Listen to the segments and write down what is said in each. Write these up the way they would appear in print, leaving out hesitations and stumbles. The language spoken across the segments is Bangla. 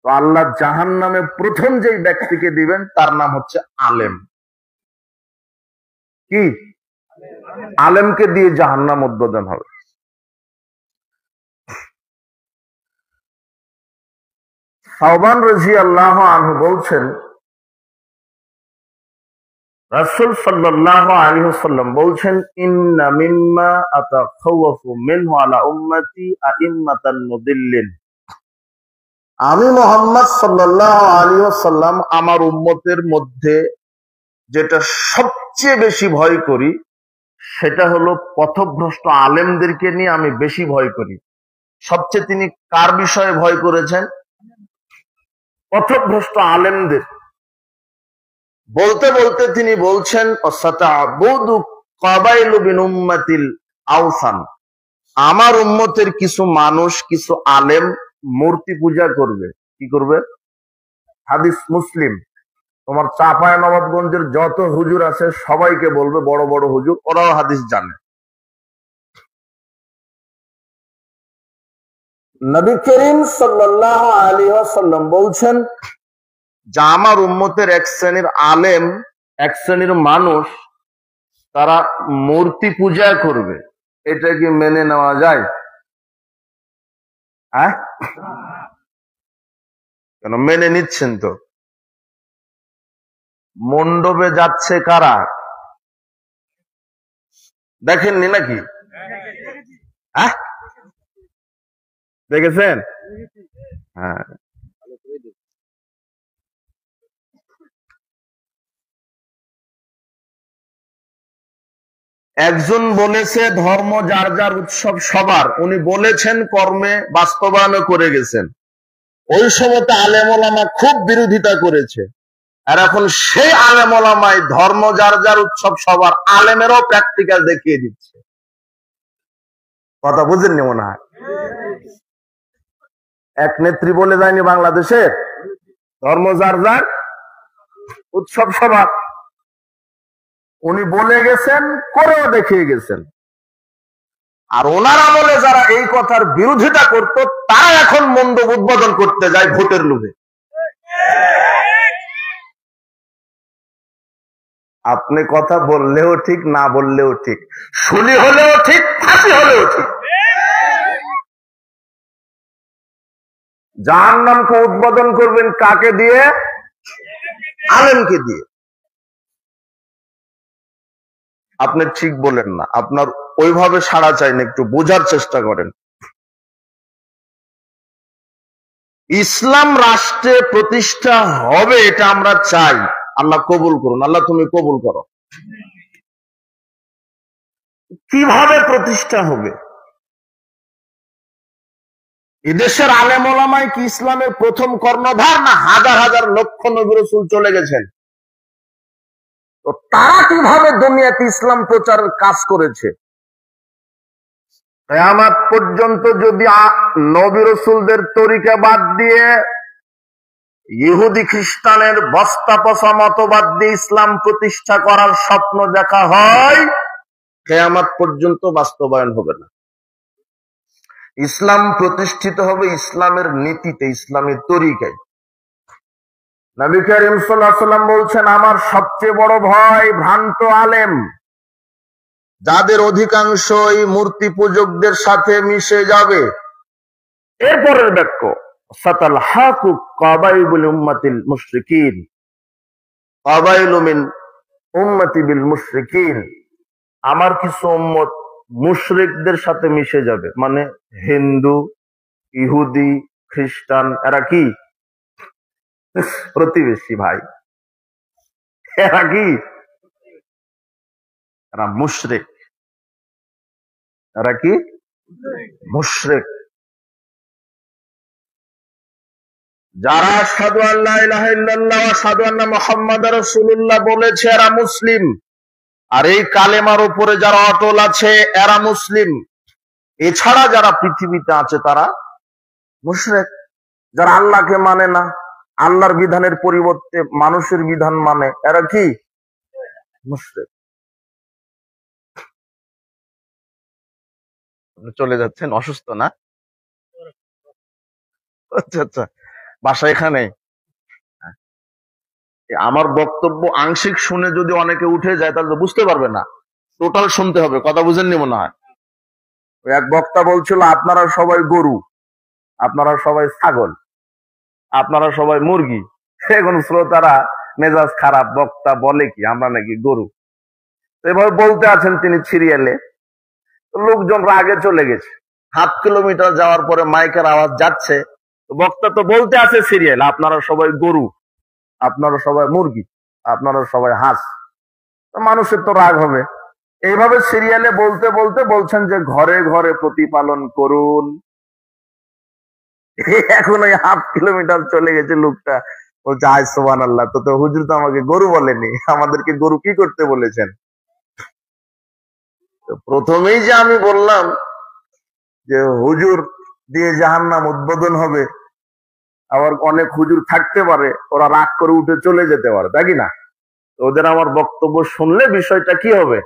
তো আল্লাহ জাহান্নামে প্রথম যেই ব্যক্তিকে দিবেন তার নাম হচ্ছে আলেম। কি? আলেমকে দিয়ে জাহান্নাম উদ্বোধন হবে। সাওবান রাদিয়াল্লাহু আনহু বলছেন, রাসূল সাল্লাল্লাহু আলাইহি ওয়াসাল্লাম বলছেন, ইন্না মিম্মা আতাখাওয়াফু মিনহু আলা উম্মতি আইম্মাতান মুদিল্লিন। আমি মুহাম্মদ সাল্লাল্লাহু আলাইহি ওয়াসাল্লাম আমার উম্মতের মধ্যে যেটা সবচেয়ে বেশি ভয় করি সেটা হলো পথভ্রষ্ট আলেমদেরকে নিয়ে আমি বেশি ভয় করি। সবচেয়ে তিনি কার বিষয়ে ভয় করেছেন? পথভ্রষ্ট আলেমদের। বলতে বলতে তিনি বলছেন, আমার উম্মতের কিছু মানুষ, কিছু আলেম মূর্তি পূজা করবে। কি করবে? হাদিস মুসলিম। তোমার চাঁপায় নবাবগঞ্জের যত হুজুর আছে সবাইকে বলবে, বড় বড় হুজুর, ওরাও হাদিস জানে। নবী করিম সাল্লাল্লাহু আলাইহি ওয়াসাল্লাম বলছেন যে আমার উম্মতের এক শ্রেণীর আলেম, এক শ্রেণীর মানুষ, তারা মূর্তি পূজা করবে। এটা কি মেনে নেওয়া যায়? হ্যাঁ, কেন মেনে নিচ্ছেন তো? মণ্ডপে যাচ্ছে কারা? দেখেননি নাকি? হ্যাঁ, দেখেছেন? হ্যাঁ। একজন বলেছে ধর্ম যার যার উৎসব সবার, উনি বলেছেন, কর্মে বাস্তবায়ন করে গেছেন। ওই সময়তে আলেম ওলামা খুব বিরোধিতা করেছে। আর এখন সেই আলেম ওলামাই ধর্ম যার যার উৎসব সবার, আলেমেরও প্র্যাকটিক্যাল দেখিয়ে দিচ্ছে। কথা বুঝেননি মনে হয়? এক নেত্রী বলে যায়নি বাংলাদেশের, ধর্ম যার যার উৎসব সবার। উনি বলে গেছেন, করেও দেখিয়ে গেছেন। আর ওনার আমলে যারা এই কথার বিরোধিতা করত, তারা এখন মণ্ডপ উদ্বোধন করতে যায় ভোটের লোভে। আপনি কথা বললেও ঠিক, না বললেও ঠিক, শুলি হলেও ঠিক, ফাঁসি হলেও ঠিক। জাহান্নামকে উদ্বোধন করবেন কাকে দিয়ে? আলেমকে দিয়ে। আপনি ঠিক বলেন না, আপনার ওইভাবে সাড়া চাই না, একটু বোঝার চেষ্টা করেন। ইসলাম রাষ্ট্রে প্রতিষ্ঠা হবে, এটা আমরা চাই। আল্লাহ কবুল করুন। আল্লাহ তুমি কবুল করো। কিভাবে প্রতিষ্ঠা হবে? এদেশের আলেম ওলামাই কি ইসলামের প্রথম কর্ণধার, না হাজার হাজার লক্ষ নবী রাসূল চলে গেছেন? তো তারা কিভাবে দুনিয়াতে ইসলাম প্রচারের কাজ করেছে? কিয়ামত পর্যন্ত যদি নবী রাসূলদের তরিকা বাদ দিয়ে ইহুদি খ্রিস্টানের বস্তা পচা মতবাদ দিয়ে ইসলাম প্রতিষ্ঠা করার স্বপ্ন দেখা হয়, কিয়ামত পর্যন্ত বাস্তবায়ন হবে না। ইসলাম প্রতিষ্ঠিত হবে ইসলামের নীতিতে, ইসলামের তরিকায়। নবী করিম সাল্লাল্লাহু আলাইহি ওয়াসাল্লাম বলছেন, আমার সবচেয়ে বড় ভয় ভ্রান্ত আলেম, যাদের অধিকাংশই মূর্তি পূজকদের সাথে মিশে যাবে। এরপরের বাক্য, সাতালহাকু কাবাইলুল উম্মাতিল মুশরিকিন, কাবাইলু মিন উম্মতি বিল মুশরিকিন। আমার কিছু উম্মত মুশরিকদের সাথে মিশে যাবে, মানে হিন্দু, ইহুদি, খ্রিস্টান, এরা কি প্রতিবেশী ভাই, এরা কি? এরা মুশরিক। এরা কি? মুশরিক। যারা আশহাদু আল্লা ইলাহা ইল্লাল্লাহ ওয়া আশহাদু আন্না মুহাম্মাদার রাসূলুল্লাহ বলেছে, এরা মুসলিম। আর এই কালেমার উপরে যারা অটল আছে, এরা মুসলিম। এছাড়া যারা পৃথিবীতে আছে তারা মুশরিক। যারা আল্লাহকে মানে না, আল্লাহর বিধানের পরিবর্তে মানুষের বিধান মানে, এরা কি? মুশরিক। চলে যাচ্ছেন, অসুস্থ না? আচ্ছা আচ্ছা, বাসা এখানে। আমার বক্তব্য আংশিক শুনে যদি অনেকে উঠে যায় তাহলে তো বুঝতে পারবে না, টোটাল শুনতে হবে। কথা বুঝেননি মনে হয়। এক বক্তা বলছিল আপনারা সবাই গরু, আপনারা সবাই ছাগল, আপনারা সবাই মুরগি। এখন শ্রোতারা মেজাজ খারাপ, বক্তা বলে কি আমরা নাকি গরু। এভাবে বলতে আছেন তিনি সিরিয়ালে, লোকজন রাগে চলে গেছে। 7 কিলোমিটার যাওয়ার পরে মাইকের আওয়াজ যাচ্ছে, বক্তা তো বলতে আছে সিরিয়াল আপনারা সবাই গরু, আপনারা সবাই মুরগি, আপনারা সবাই হাঁস। মানুষের তো রাগ হবে। এইভাবে সিরিয়ালে বলতে বলতে বলছেন যে ঘরে ঘরে প্রতিপালন করুন। এখন ওই 8 কিলোমিটার চলে গেছে লোকটা, বলছে আয় সুবহানাল্লাহ, তো হুজুর তো আমাকে গরু বলেনি, আমাদেরকে গরু কি করতে বলেছেন? প্রথমেই যে আমি বললাম যে হুজুর দিয়ে জাহান্নাম উদ্বোধন হবে, আবার অনেক হুজুর থাকতে পারে, ওরা রাগ করে উঠে চলে যেতে পারে, তাই কি না? ওদের আমার বক্তব্য শুনলে বিষয়টা কি হবে,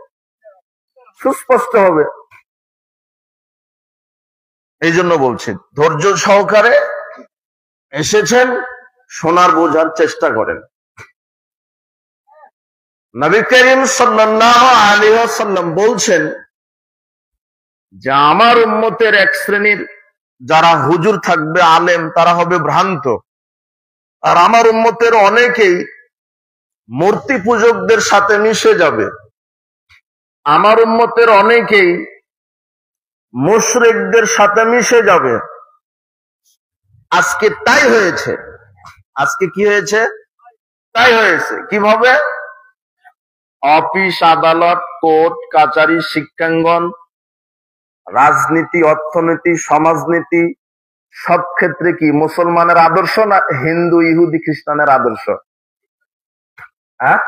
সুস্পষ্ট হবে। এই জন্য বলছি ধৈর্য সহকারে এসেছেন, শোনার বোঝার চেষ্টা করেন। নবী করিম সাল্লাল্লাহু আলাইহি ওয়াসাল্লাম বলছেন যে আমার উম্মতের এক শ্রেণীর যারা হুজুর থাকবে, আলেম, তারা হবে ভ্রান্ত। আর আমার উম্মতের অনেকেই মূর্তি পূজকদের সাথে মিশে যাবে। আমার উম্মতের অনেকেই মুশরিকদের সাথে মিশে যাবে। আজকে তাই হয়েছে। আজকে কি হয়েছে? তাই হয়েছে। কিভাবে? অফিস, আদালত, কোর্ট কাচারি, শিক্ষাঙ্গন, রাজনীতি, অর্থনীতি, সমাজনীতি, সব ক্ষেত্রে কি মুসলমানের আদর্শ না হিন্দু, ইহুদি, খ্রিস্টানের আদর্শ? হ্যাঁ,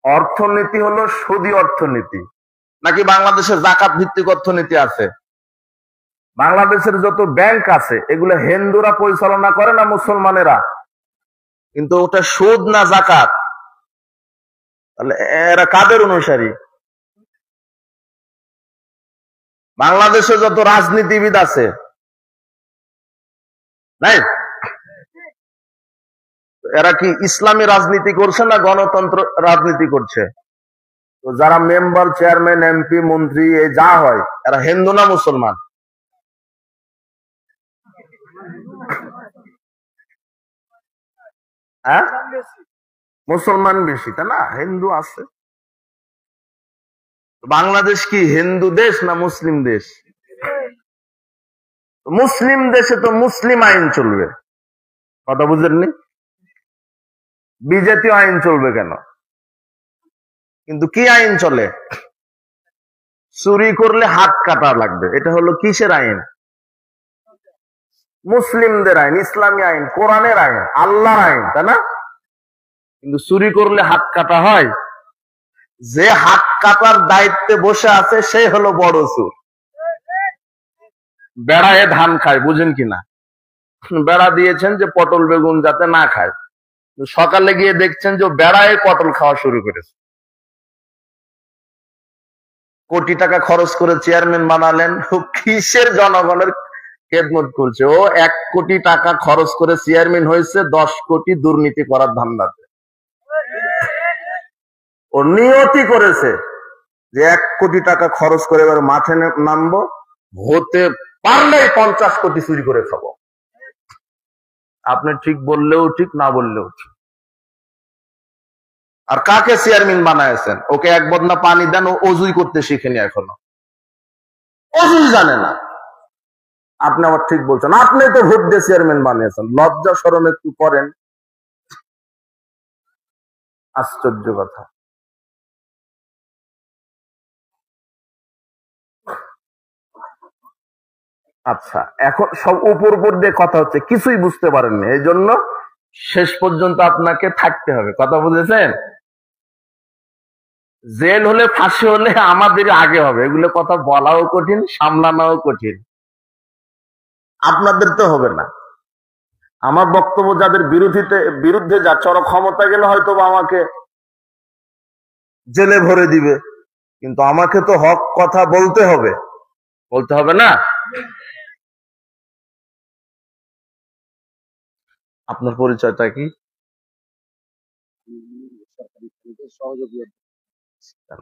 অর্থনীতি হলো সুদী অর্থনীতি, নাকি বাংলাদেশের জাকাত ভিত্তিক অর্থনীতি আছে? বাংলাদেশের যত ব্যাংক আছে এগুলো হিন্দুরা পরিচালনা করে না মুসলমানেরা? কিন্তু ওটা সুদ না জাকাত? তাহলে এরা কাদের অনুসারী? বাংলাদেশে যত রাজনীতিবিদ আছে, নাই, এরা কি ইসলামী রাজনীতি করছে না গণতন্ত্র রাজনীতি করছে? তো যারা মেম্বার, চেয়ারম্যান, এমপি, মন্ত্রী, এই যা হয়, এরা হিন্দু না মুসলমান? হ্যাঁ, মুসলমান বেশি, তাই না? হিন্দু আছে। বাংলাদেশ কি হিন্দু দেশ না মুসলিম দেশ? মুসলিম দেশে তো মুসলিম আইন চলবে। কথা বুঝেননি? বিজাতীয় আইন চলবে কেন? কিন্তু কি আইন চলে? চুরি করলে হাত কাটা লাগবে। এটা হলো কিসের আইন? মুসলিমদের আইন, ইসলামী আইন, কোরআনের আইন, আল্লাহর আইন, তাই না? কিন্তু চুরি করলে হাত কাটা হয়। যে হাত কাটার দায়িত্বে বসে আছে সে হলো বড় চোর। বেড়ায় ধান খায়, বুঝেন কিনা? বেড়া দিয়েছেন যে পটল বেগুন যাতে না খায়, সকালে গিয়ে দেখছেন যে বেড়ায় পটল খাওয়া শুরু করেছে। কোটি টাকা খরচ করে চেয়ারম্যান বানালেন, কিসের জনগণের খেদমত করছে? ও 1 কোটি টাকা খরচ করে চেয়ারম্যান হয়েছে 10 কোটি দুর্নীতি করার ধান্দাতে। ও নিয়তি করেছে যে 1 কোটি টাকা খরচ করে এবার মাঠে নামবো, হতে পারলে 50 কোটি চুরি করে খাবো। আপনি ঠিক বললেও ঠিক, না বললেও ঠিক। আর কাকে চেয়ারম্যান বানায়ছেন? ওকে এক বদনা পানি দেন, ও অজুই করতে শিখেনি, এখনো অজুই জানে না। আপনি আবার ঠিক বলছেন, আপনি তো ভোট দিয়ে চেয়ারম্যান বানিয়েছেন, লজ্জা শরম একটু করেন। আশ্চর্য কথা। আচ্ছা, এখন সব উপর উপর দিয়ে কথা হচ্ছে, কিছুই বুঝতে পারেননি, এই জন্য শেষ পর্যন্ত আপনাকে থাকতে হবে। কথা বুঝেছেন? জেল হলে, ফাঁসি হলে আমাদের আগে হবে। এগুলো কথা বলাও কঠিন, সামলানোও কঠিন। আপনাদের তো হবে না। আমার বক্তব্য যাদের বিরুদ্ধে যাচ্ছে, ওরা ক্ষমতা গেলে হয়তো আমাকে জেলে ভরে দিবে, কিন্তু আমাকে তো হক কথা বলতে হবে, বলতে হবে না? আপনার পরিচয়টা কি?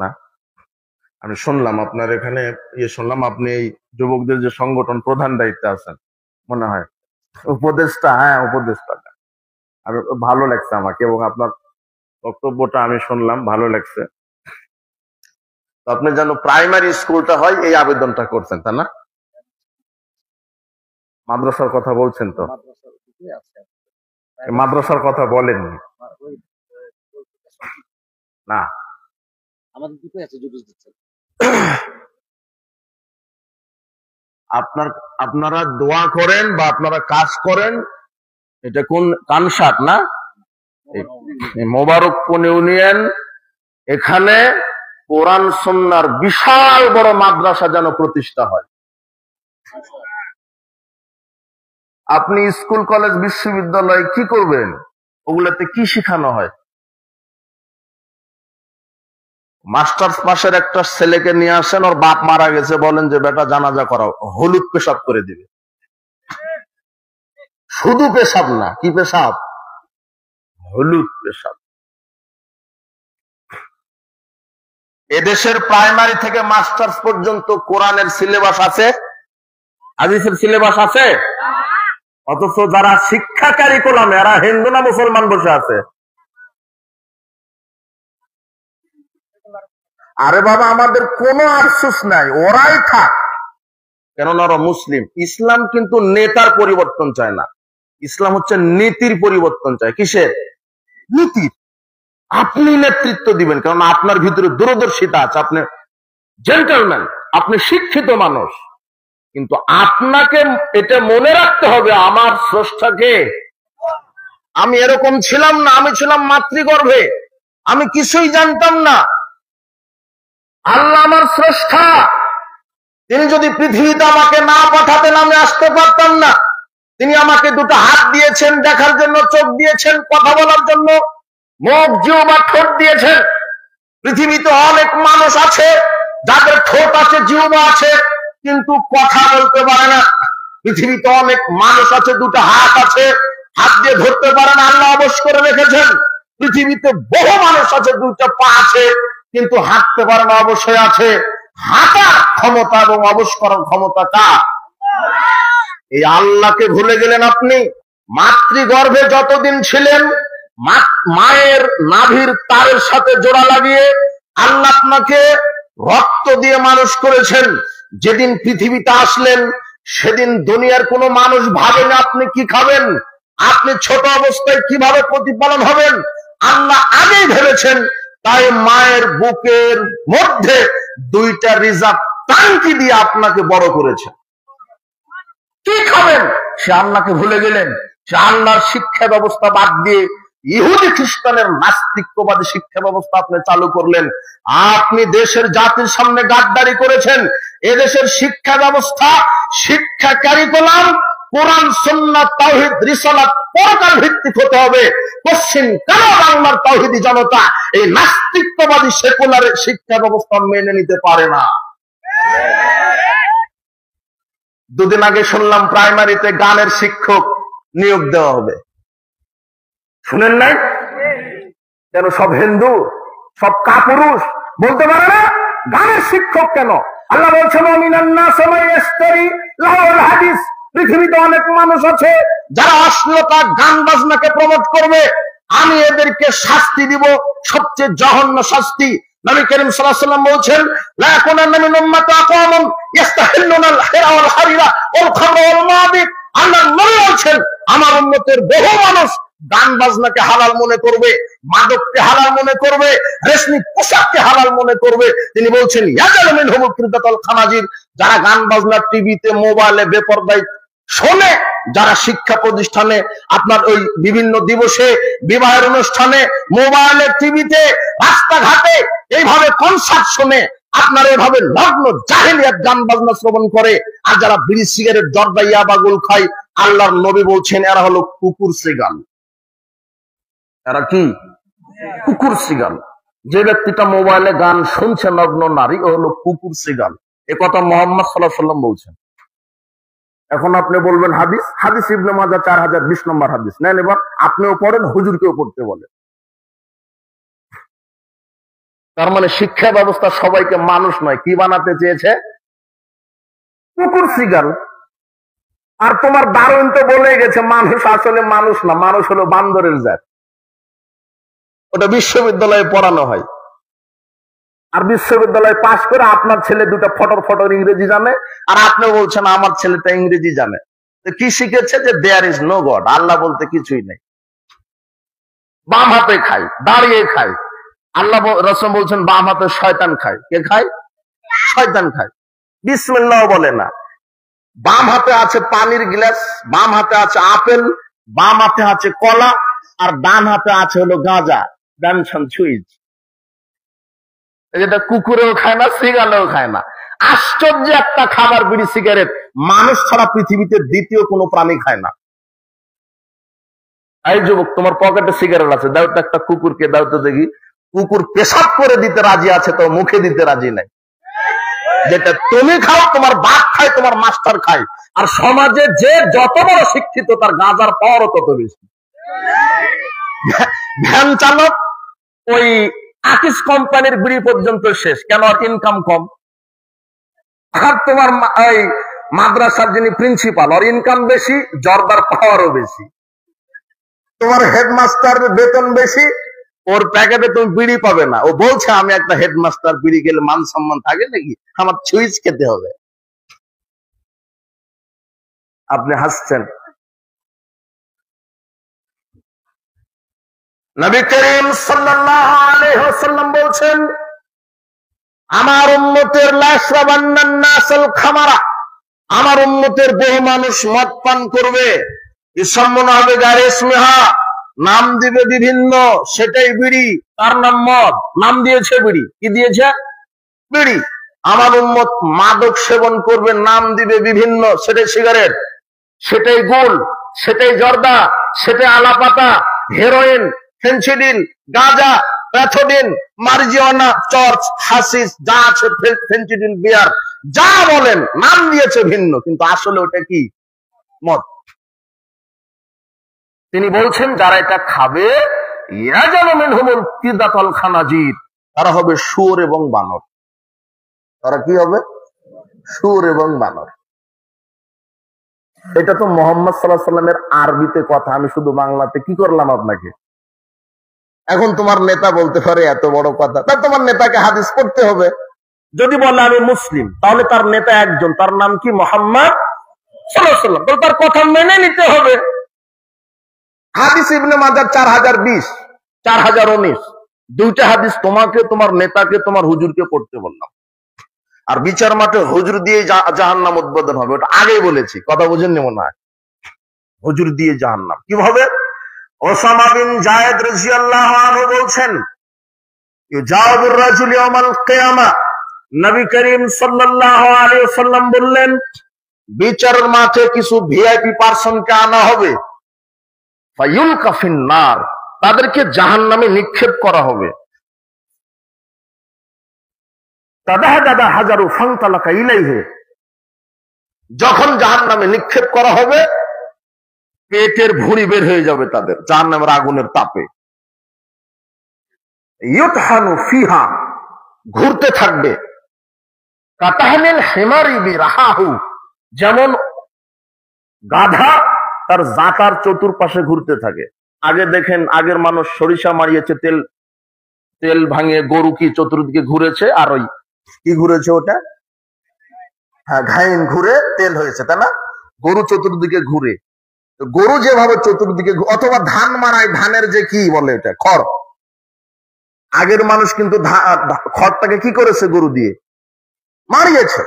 না, আমি শুনলাম আপনার এখানে শুনলাম আপনি এই যুবকদের যে সংগঠন প্রধান দায়িত্বে আছেন মনে হয়, উপদেষ্টা। হ্যাঁ, উপদেষ্টা। আমি ভালো লাগছে আমাকে, এবং আপনার বক্তব্যটা আমি শুনলাম, ভালো লাগছে। তো আপনি যেন প্রাইমারি স্কুলটা হয় এই আবেদনটা করছেন, তাই না? মাদ্রাসার কথা বলছেন তো? মাদ্রাসার কথা বলেননি না? আপনারা দোয়া করেন বা আপনারা কাজ করেন, এটা কোন কানসাট না, মোবারকপুর ইউনিয়ন, এখানে কোরআন সুন্নাহর বিশাল বড় মাদ্রাসা যেন প্রতিষ্ঠা হয়। আপনি স্কুল কলেজ বিশ্ববিদ্যালয় কি করবেন? ওগুলাতে কি শেখানো হয়? মাস্টার্স পাশের একটা ছেলেকে নিয়ে আসেন, ওর বাপ মারা গেছে, বলেন যে বেটা জানাজা করাও, হলুদ পেশাব করে দিবে। শুধু পেশাব না, কি পেশাব? হলুদ পেশাব। এদেশের প্রাইমারি থেকে মাস্টার্স পর্যন্ত কোরআনের সিলেবাস আছে, হাদিসের সিলেবাস আছে, অথচ যারা শিক্ষা কারিকুলাম এরা হিন্দু না মুসলমান বসে আছে। আরে বাবা, আমাদের কোনো আফসোস নাই, ওরাই থাক, কেননা ওরা মুসলিম। ইসলাম কিন্তু নেতার পরিবর্তন চায় না, ইসলাম হচ্ছে নীতির পরিবর্তন চায়। কিসের? নীতির। আপনি নেতৃত্ব দিবেন, কেননা আপনার ভিতরে দূরদর্শিতা আছে, আপনি জেন্টলম্যান, আপনি শিক্ষিত মানুষ, কিন্তু আপনাকে এটা মনে রাখতে হবে আমার স্রষ্টাকে। আমি এরকম ছিলাম না, আমি ছিলাম মাতৃগর্ভে, আমি কিছুই জানতাম না। আল্লাহ আমার স্রষ্টা, তিনি যদি পৃথিবীতে আমাকে না পাঠাতেন আমি আসতে পারতাম না। তিনি আমাকে দুটো হাত দিয়েছেন দেখার জন্য, চোখ দিয়েছেন কথা বলার জন্য, মুখ জিহ্বা ঠোঁট দিয়েছেন। পৃথিবীতে অনেক মানুষ আছে যাদের ঠোঁট আছে, জিহ্বা আছে, কিন্তু কথা বলতে পারে না। পৃথিবীতে অনেক মানুষ আছে দুটো হাত আছে, হাত দিয়ে ধরতে পারে না, আল্লাহ অবশ করে রেখেছেন। পৃথিবীতে বহু মানুষ আছে দুইটা পা আছে, কিন্তু হাঁটতে পারে না, অবশ্যই আছে। হাঁটার ক্ষমতা এবং অবশ করার ক্ষমতা কার? এই আল্লাহকে ভুলে গেলেন আপনি। মাতৃগর্ভে যতদিন ছিলেন, মায়ের নাভির তারের সাথে জোড়া লাগিয়ে আল্লাহ আপনাকে রক্ত দিয়ে মানুষ করেছেন। যেদিন পৃথিবীতে আসলেন সেদিন দুনিয়ার কোনো মানুষ ভাবেন আপনি কি খাবেন, আপনি ছোট অবস্থায় কিভাবে প্রতিপালন হবেন, আল্লাহ আগেই ভেবেছেন। তাই মায়ের বুকের মধ্যে দুইটা রিজার্ভ ট্যাঙ্কি দিয়ে আপনাকে বড় করেছেন। কি খাবেন সে আল্লাহকে ভুলে গেলেন। সে আল্লাহর শিক্ষা ব্যবস্থা বাদ দিয়ে ইহুদি খ্রিস্টানের নাস্তিকবাদী শিক্ষা ব্যবস্থা আপনি চালু করলেন। আপনি দেশের জাতির সামনে গাদ্দারি করেছেন। এদেশের শিক্ষা ব্যবস্থা, শিক্ষা কারিকুলাম কোরআন সুন্নাহ তাওহীদ রিসালাত পরকাল ভিত্তিক হতে হবে। পশ্চিম কেন বাংলার তাওহীদি জনতা এই নাস্তিকবাদী সেকুলার শিক্ষা ব্যবস্থা মেনে নিতে পারে না? দুদিন আগে শুনলাম প্রাইমারিতে গানের শিক্ষক নিয়োগ দেওয়া হবে, শুনেন নাই? কেন সব হিন্দু, সব কাপুরুষ বলতে পারে না? গানের শিক্ষক কেন? আল্লাহ বলছেন হাদিস, পৃথিবীতে অনেক মানুষ আছে যারা অশ্লীলতা গান বাজনাকে প্রমোট করবে, আমি এদেরকে শাস্তি দিব, সবচেয়ে জঘন্য শাস্তি। নবী করিম সাল্লাল্লাহু আলাইহি ওয়াসাল্লাম বলছেন লা ইয়াকুনান্না মিন উম্মতি আকওয়ামুন ইস্তাহিল্লুনা আল-হিরা ওয়াল হারিরা ওয়াল খামরা ওয়াল মাদিব। আল্লাহর নবী বলছেন আমার উম্মতের বহু মানুষ গান বাজনাকে হালাল মনে করবে, মাদককে হালাল মনে করবে, রেশমি পোশাককে হালাল মনে করবে। তিনি বলছেন ইয়াজালু মিনহুমুল কিরদাতুল খানাজির, যারা গান বাজনা টিভিতে মোবাইলে বেপরদায় শোনে, যারা শিক্ষা প্রতিষ্ঠানে আপনার ওই বিভিন্ন দিবসে বিবাহের অনুষ্ঠানে মোবাইলে টিভিতে রাস্তাঘাটে এইভাবে কনসার্ট শোনে, আপনার এভাবে লগ্ন জাহেলিয়াত গান বাজনা শ্রবণ করে, আর যারা বিড়ি সিগারেট জর্দা ইয়াবা গুল খায়, আল্লাহর নবী বলছেন এরা হলো কুকুর সিগাল। এরা কি? কুকুর সিগাল। যে ব্যক্তিটা মোবাইলে গান শুনছে নগ্ন নারী, ও হলো কুকুর সিগাল। এ কথা মুহাম্মদ সাল্লাল্লাহু আলাইহি ওয়াসাল্লাম বলছেন। এখন আপনি বলবেন হাদিস, হাদিস ইবনে মাজাহ 4020 নম্বর হাদিস নেন, এবার আপনিও পড়েন, হুজুরকেও পড়তে বলেন। তার মানে শিক্ষা ব্যবস্থা সবাইকে মানুষ নয়, কি বানাতে চেয়েছে? কুকুর সিগাল। আর তোমার দারুণ তো বলে গেছে মানুষ আসলে মানুষ না, মানুষ হলো বান্দরের জাত। ওটা বিশ্ববিদ্যালয়ে পড়ানো হয়। আর বিশ্ববিদ্যালয়ে পাশ করে আপনার ছেলে দুটো ফটর ফটর ইংরেজি জানে, আর আপনি বলছেন আমার ছেলেটা ইংরেজি জানে। কি শিখেছে? যে দেয়ার ইজ নো গড, আল্লাহ বলতে কিছুই নেই। বাম হাতে খায়, দাঁড়িয়ে খায়। আল্লাহ রাসূল বলছেন বাম হাতে শয়তান খায়। কে খায়? শয়তান খায়। বিসমিল্লাহ বলে না। বাম হাতে আছে পানির গ্লাস, বাম হাতে আছে আপেল, বাম হাতে আছে কলা, আর ডান হাতে আছে হলো গাঁজা, ডানসান সুইচ। এটা কুকুরেও খায় না, সিগালেও খায় না। আশ্চর্য একটা খাবার, বিড়ি সিগারেট মানুষ ছাড়া পৃথিবীতে দ্বিতীয় কোনো প্রাণী খায় না। এই যুবক, তোমার পকেটে সিগারেট আছে, দাও তো একটা কুকুরকে, দাও তো দেখি। কুকুর পেশাব করে দিতে রাজি আছে, তো মুখে দিতে রাজি নাই। যেটা তুমি খাও, তোমার বাপ খায়, তোমার মাস্টার খায়। আর সমাজে যে যত বড় শিক্ষিত, তার গাঁজার পাওয়ারও তত বেশি। ভ্যান চালক ওই আকিস কোম্পানির বিড়ি পর্যন্ত শেষ, কেন? আর ইনকাম কম। আর তোমার ওই মাদ্রাসার যিনি প্রিন্সিপাল, ওর ইনকাম বেশি, জর্দার পাওয়ারও বেশি। তোমার হেডমাস্টারের বেতন বেশি, ওর প্যাকেটে তুমি বিড়ি পাবে না। ও বলছে আমি একটা হেডমাস্টার, বিড়ি গেলে মান সম্মান থাকে নাকি, আমার সুইচ খেতে হবে। আপনি হাসছেন। নবী করিম সাল্লাল্লাহু আলাইহি ওয়াসাল্লাম বলছেন, আমার উম্মতের লা ইয়াশরাবান্নান নাসাল খামারা, আমার উম্মতের বহু মানুষ মদ পান করবে। ইসমুন হবে গায়রে ইসমিহা, নাম দিবে বিভিন্ন, সেটাই বিড়ি, তার নাম মদ, নাম দিয়েছে বিড়ি। কি দিয়েছে? বিড়ি। আমার উম্মত মাদক সেবন করবে, নাম দিবে বিভিন্ন, সেটাই সিগারেট, সেটাই গুল, সেটাই জর্দা, সেটাই আলাপাতা, হেরোইন, ফেন্সিডিল, গাঁজা, প্যাথোডিন, মারিজুয়ানা, চর্চ, হাসিস, যা আছে, ফেন্সিডিল, বিয়ার, যা বলেন, নাম দিয়েছে ভিন্ন, কিন্তু আসলে ওটা কি? মদ। তিনি বলছেন যারা এটা খাবে, ইয়াজালু মিনহুমুল কিদাতুল খানাজির, তারা হবে শুয়োর এবং বানর। তারা কি হবে? শুয়োর এবং বানর। এটা তো মুহাম্মদ সাল্লাল্লাহু আলাইহি ওয়াসাল্লামের আরবিতে কথা, আমি শুধু বাংলাতে কি করলাম আপনাকে। এখন তোমার নেতা বলতে পারে এত বড় কথা, তা তোমার নেতাকে হাদিস পড়তে হবে। যদি বলে আমি মুসলিম, তাহলে তার নেতা একজন, তার নাম কি? মুহাম্মদ সাল্লাল্লাহু আলাইহি ওয়াসাল্লাম। তার কথা মেনে নিতে হবে। হাদিস ইবনে মাজাহ 4020, 4019, দুইটা হাদিস তোমাকে, তোমার নেতাকে, তোমার হুজুরকে পড়তে বললাম। আর বিচার মাঠে হুজুর দিয়ে জাহান্নাম উদ্বোধন হবে, ওটা আগেই বলেছি, কথা বুঝেননি মনে হয়। হুজুর দিয়ে জাহান্নাম কিভাবে? ওসামা বিন যায়েদ রাদিয়াল্লাহু আনহু বলছেন, ইউজাবুর রাজুল ইয়াউমাল কিয়ামা, নবী করিম সাল্লাল্লাহু আলাইহি ওয়াসাল্লাম বললেন, বিচারের মাঠে কিছু ভিআইপি পারসনকে আনা হবে, ফায়ুলকা ফিন্নার, তাদেরকে জাহান্নামে নিক্ষেপ করা হবে। তাদাহাদা হাজারু ফান্তালাকা ইলাইহি, যখন জাহান্নামে নিক্ষেপ করা হবে, পেটের ভুঁড়ি বের হয়ে যাবে তাদের, জাহান্নামের আগুনের তাপে। ইউতহানু ফিহা, ঘুরতে থাকবে। কাতাহানিল হিমারি বিরাহাহু, যেমন গাধা তার জাতার চতুর্পাশে ঘুরতে থাকে। আগে দেখেন, আগের মানুষ সরিষা মারিয়েছে, তেল তেল ভাঙিয়ে গরু কি চতুর্দিকে ঘুরেছে, আর ওই কি ঘুরেছে ওটা, হ্যাঁ, ঘাইন ঘুরে তেল হয়েছে, তাই না? গরু চতুর্দিকে ঘুরে, গরু যেভাবে চতুর্দিকে, অথবা ধান মারায়, ধানের যে কি বলে এটা, খড়। আগের মানুষ কিন্তু খড়টাকে কি করেছে? গরু দিয়ে মারিয়েছে।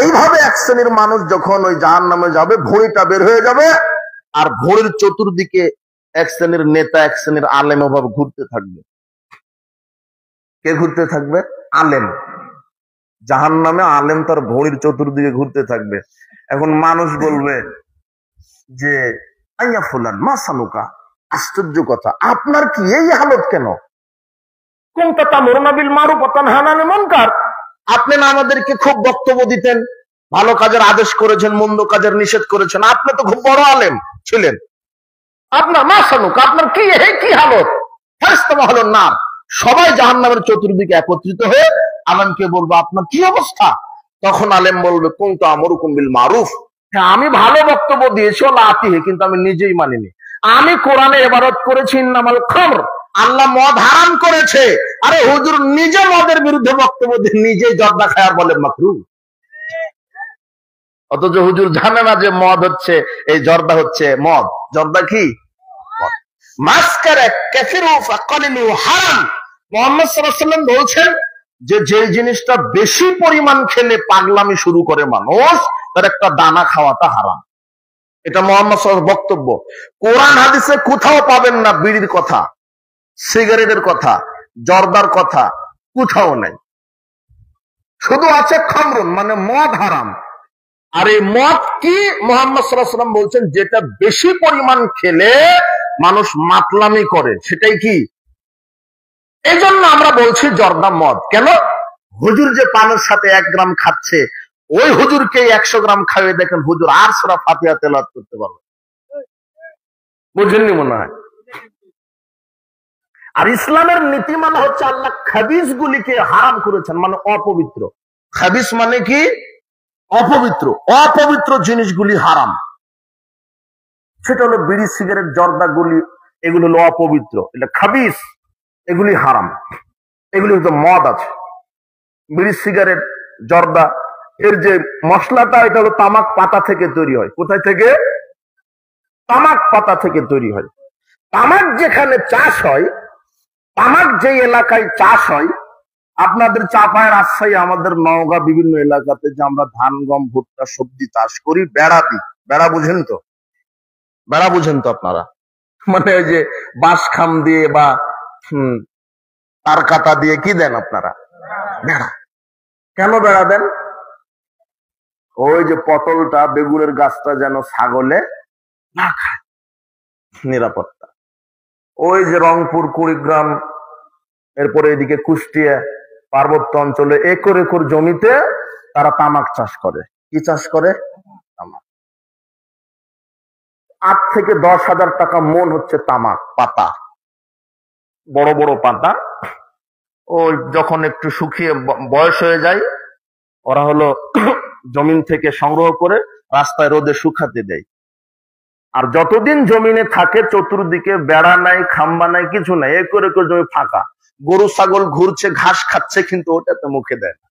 এইভাবে এক শ্রেণীর মানুষ যখন ওই জাহান্নামে যাবে, ভুঁড়িটা বের হয়ে যাবে, আর ভুঁড়ির চতুর্দিকে এক শ্রেণীর নেতা, এক শ্রেণীর আলেম ওভাবে ঘুরতে থাকবে। কে ঘুরতে থাকবে? আলেম। জাহান্নামে আলেম তার ভুঁড়ির চতুর্দিকে ঘুরতে থাকবে। এখন মানুষ বলবে যে আইয়া ফুলান মাসানুকা, আশ্চর্য কথা, আপনার কি এই হালত কেন? কুনতা তা'মুরুনা বিল মারুফ ওয়া তানহানা আনিল মুনকার, আপনি না আমাদেরকে খুব বক্তব্য দিতেন, ভালো কাজের আদেশ করেছেন, মন্দ কাজের নিষেধ করেছেন। আপনি তো খুব বড় আলেম ছিলেন, আপনার মাসানুক, আপনার কি কি হালত, ফেরেশতা হলেন না, সবাই জাহান্নামের চতুর্দিকে একত্রিত হয়ে আলেমকে বলবো আপনার কি অবস্থা। তখন আলেম বলবে কুনতু আমরুকুম বিল মারুফ, হ্যাঁ আমি ভালো বক্তব্য দিয়েছি ওলা আতিহি, কিন্তু আমি নিজেই মানিনি। আমি কোরআনে ইবারত করেছি ইন্নামাল খামর, আল্লাহ মদ হারাম করেছে। আরে হুজুর নিজে মদের বিরুদ্ধে বক্তব্য দিয়ে নিজেই জর্দা খায় আর বলে মাকরুহ। অথচ হুজুর জানে না যে মদ হচ্ছে, এই জর্দা হচ্ছে মদ। জর্দা কি? মাসকারা কাফিরু ফাকালিলু হারাম। মুহাম্মদ সাল্লাল্লাহু আলাইহি ওয়াসাল্লাম বলছেন যে যে জিনিসটা বেশি পরিমাণ খেলে পাগলামি শুরু করে মানুষ, তার একটা দানা খাওয়াটা হারাম। এটা মুহাম্মদ সাল্লাল্লাহু আলাইহি ওয়াসাল্লামের বক্তব্য। কোরআন হাদিসে কোথাও পাবেন না বিড়ির কথা, সিগারেটের কথা, জর্দার কথা, কোথাও নাই। শুধু আছে খামরুন, মানে মদ হারাম। আর এই মদ কি? মুহাম্মদ সাল্লাল্লাহু আলাইহি ওয়াসাল্লাম বলছেন যেটা বেশি পরিমাণ খেলে মানুষ মাতলামি করে, সেটাই কি? এই জন্য আমরা বলছি জর্দা মদ। কেন? হুজুর যে পানের সাথে 1 গ্রাম খাচ্ছে, ওই হুজুরকে 100 গ্রাম খাইয়ে দেখেন হুজুর আর সূরা ফাতিহা তেলাওয়াত করতে পারবে। বুঝেননি মনে হয়? আর ইসলামের নীতিমালা হচ্ছে আল্লাহ খাবিস গুলিকে হারাম করেছেন, মানে অপবিত্র। খাবিস মানে কি? অপবিত্র। অপবিত্র জিনিসগুলি হারাম। সেটা হলো বিড়ি, সিগারেট, জর্দা গুলি, এগুলো হলো অপবিত্র, এটা খাবিস, এগুলি হারাম। এগুলি হচ্ছে মদ আছে, বিড়ি, সিগারেট, জর্দা, এর যে মশলাটা, এটা হলো তামাক পাতা থেকে তৈরি হয়। কোথায় থেকে? তামাক পাতা থেকে তৈরি হয়। তামাক যেখানে চাষ হয়, তামাক যে এলাকায় চাষ হয়, আপনাদের চাপায়, রাজশাহী, আমাদের নওগাঁ, বিভিন্ন এলাকাতে যে আমরা ধান, গম, ভুট্টা, সবজি চাষ করি, বেড়া দিই। বেড়া বুঝেন তো? বেড়া বুঝেন তো আপনারা? মানে ওই যে বাঁশ খাম দিয়ে বা তার কাটা দিয়ে কি দেন আপনারা? বেড়া। কেন বেড়া দেন? ওই যে পটলটা, বেগুনের গাছটা যেন ছাগলে না খায়, নিরাপত্তা। ওই যে রংপুর, কুড়িগ্রাম, এরপরে এদিকে কুষ্টিয়া, পার্বত্য অঞ্চলে একর একর জমিতে তারা তামাক চাষ করে। কি চাষ করে? তামাক। 8 থেকে 10,000 টাকা মন হচ্ছে তামাক পাতা, বড় বড় পাতা। ওই যখন একটু শুকিয়ে বয়স হয়ে যায়, ওরা হলো জমিন থেকে সংগ্রহ করে রাস্তায় রোদে শুকাতে দেয়। আর যতদিন জমিনে থাকে, চতুর্দিকে বেড়া নাই, খাম্বা নাই, কিছু নাই, একর একর জমি ফাঁকা। গরু ছাগল ঘুরছে, ঘাস খাচ্ছে, কিন্তু ওটাতে মুখে দেয় না।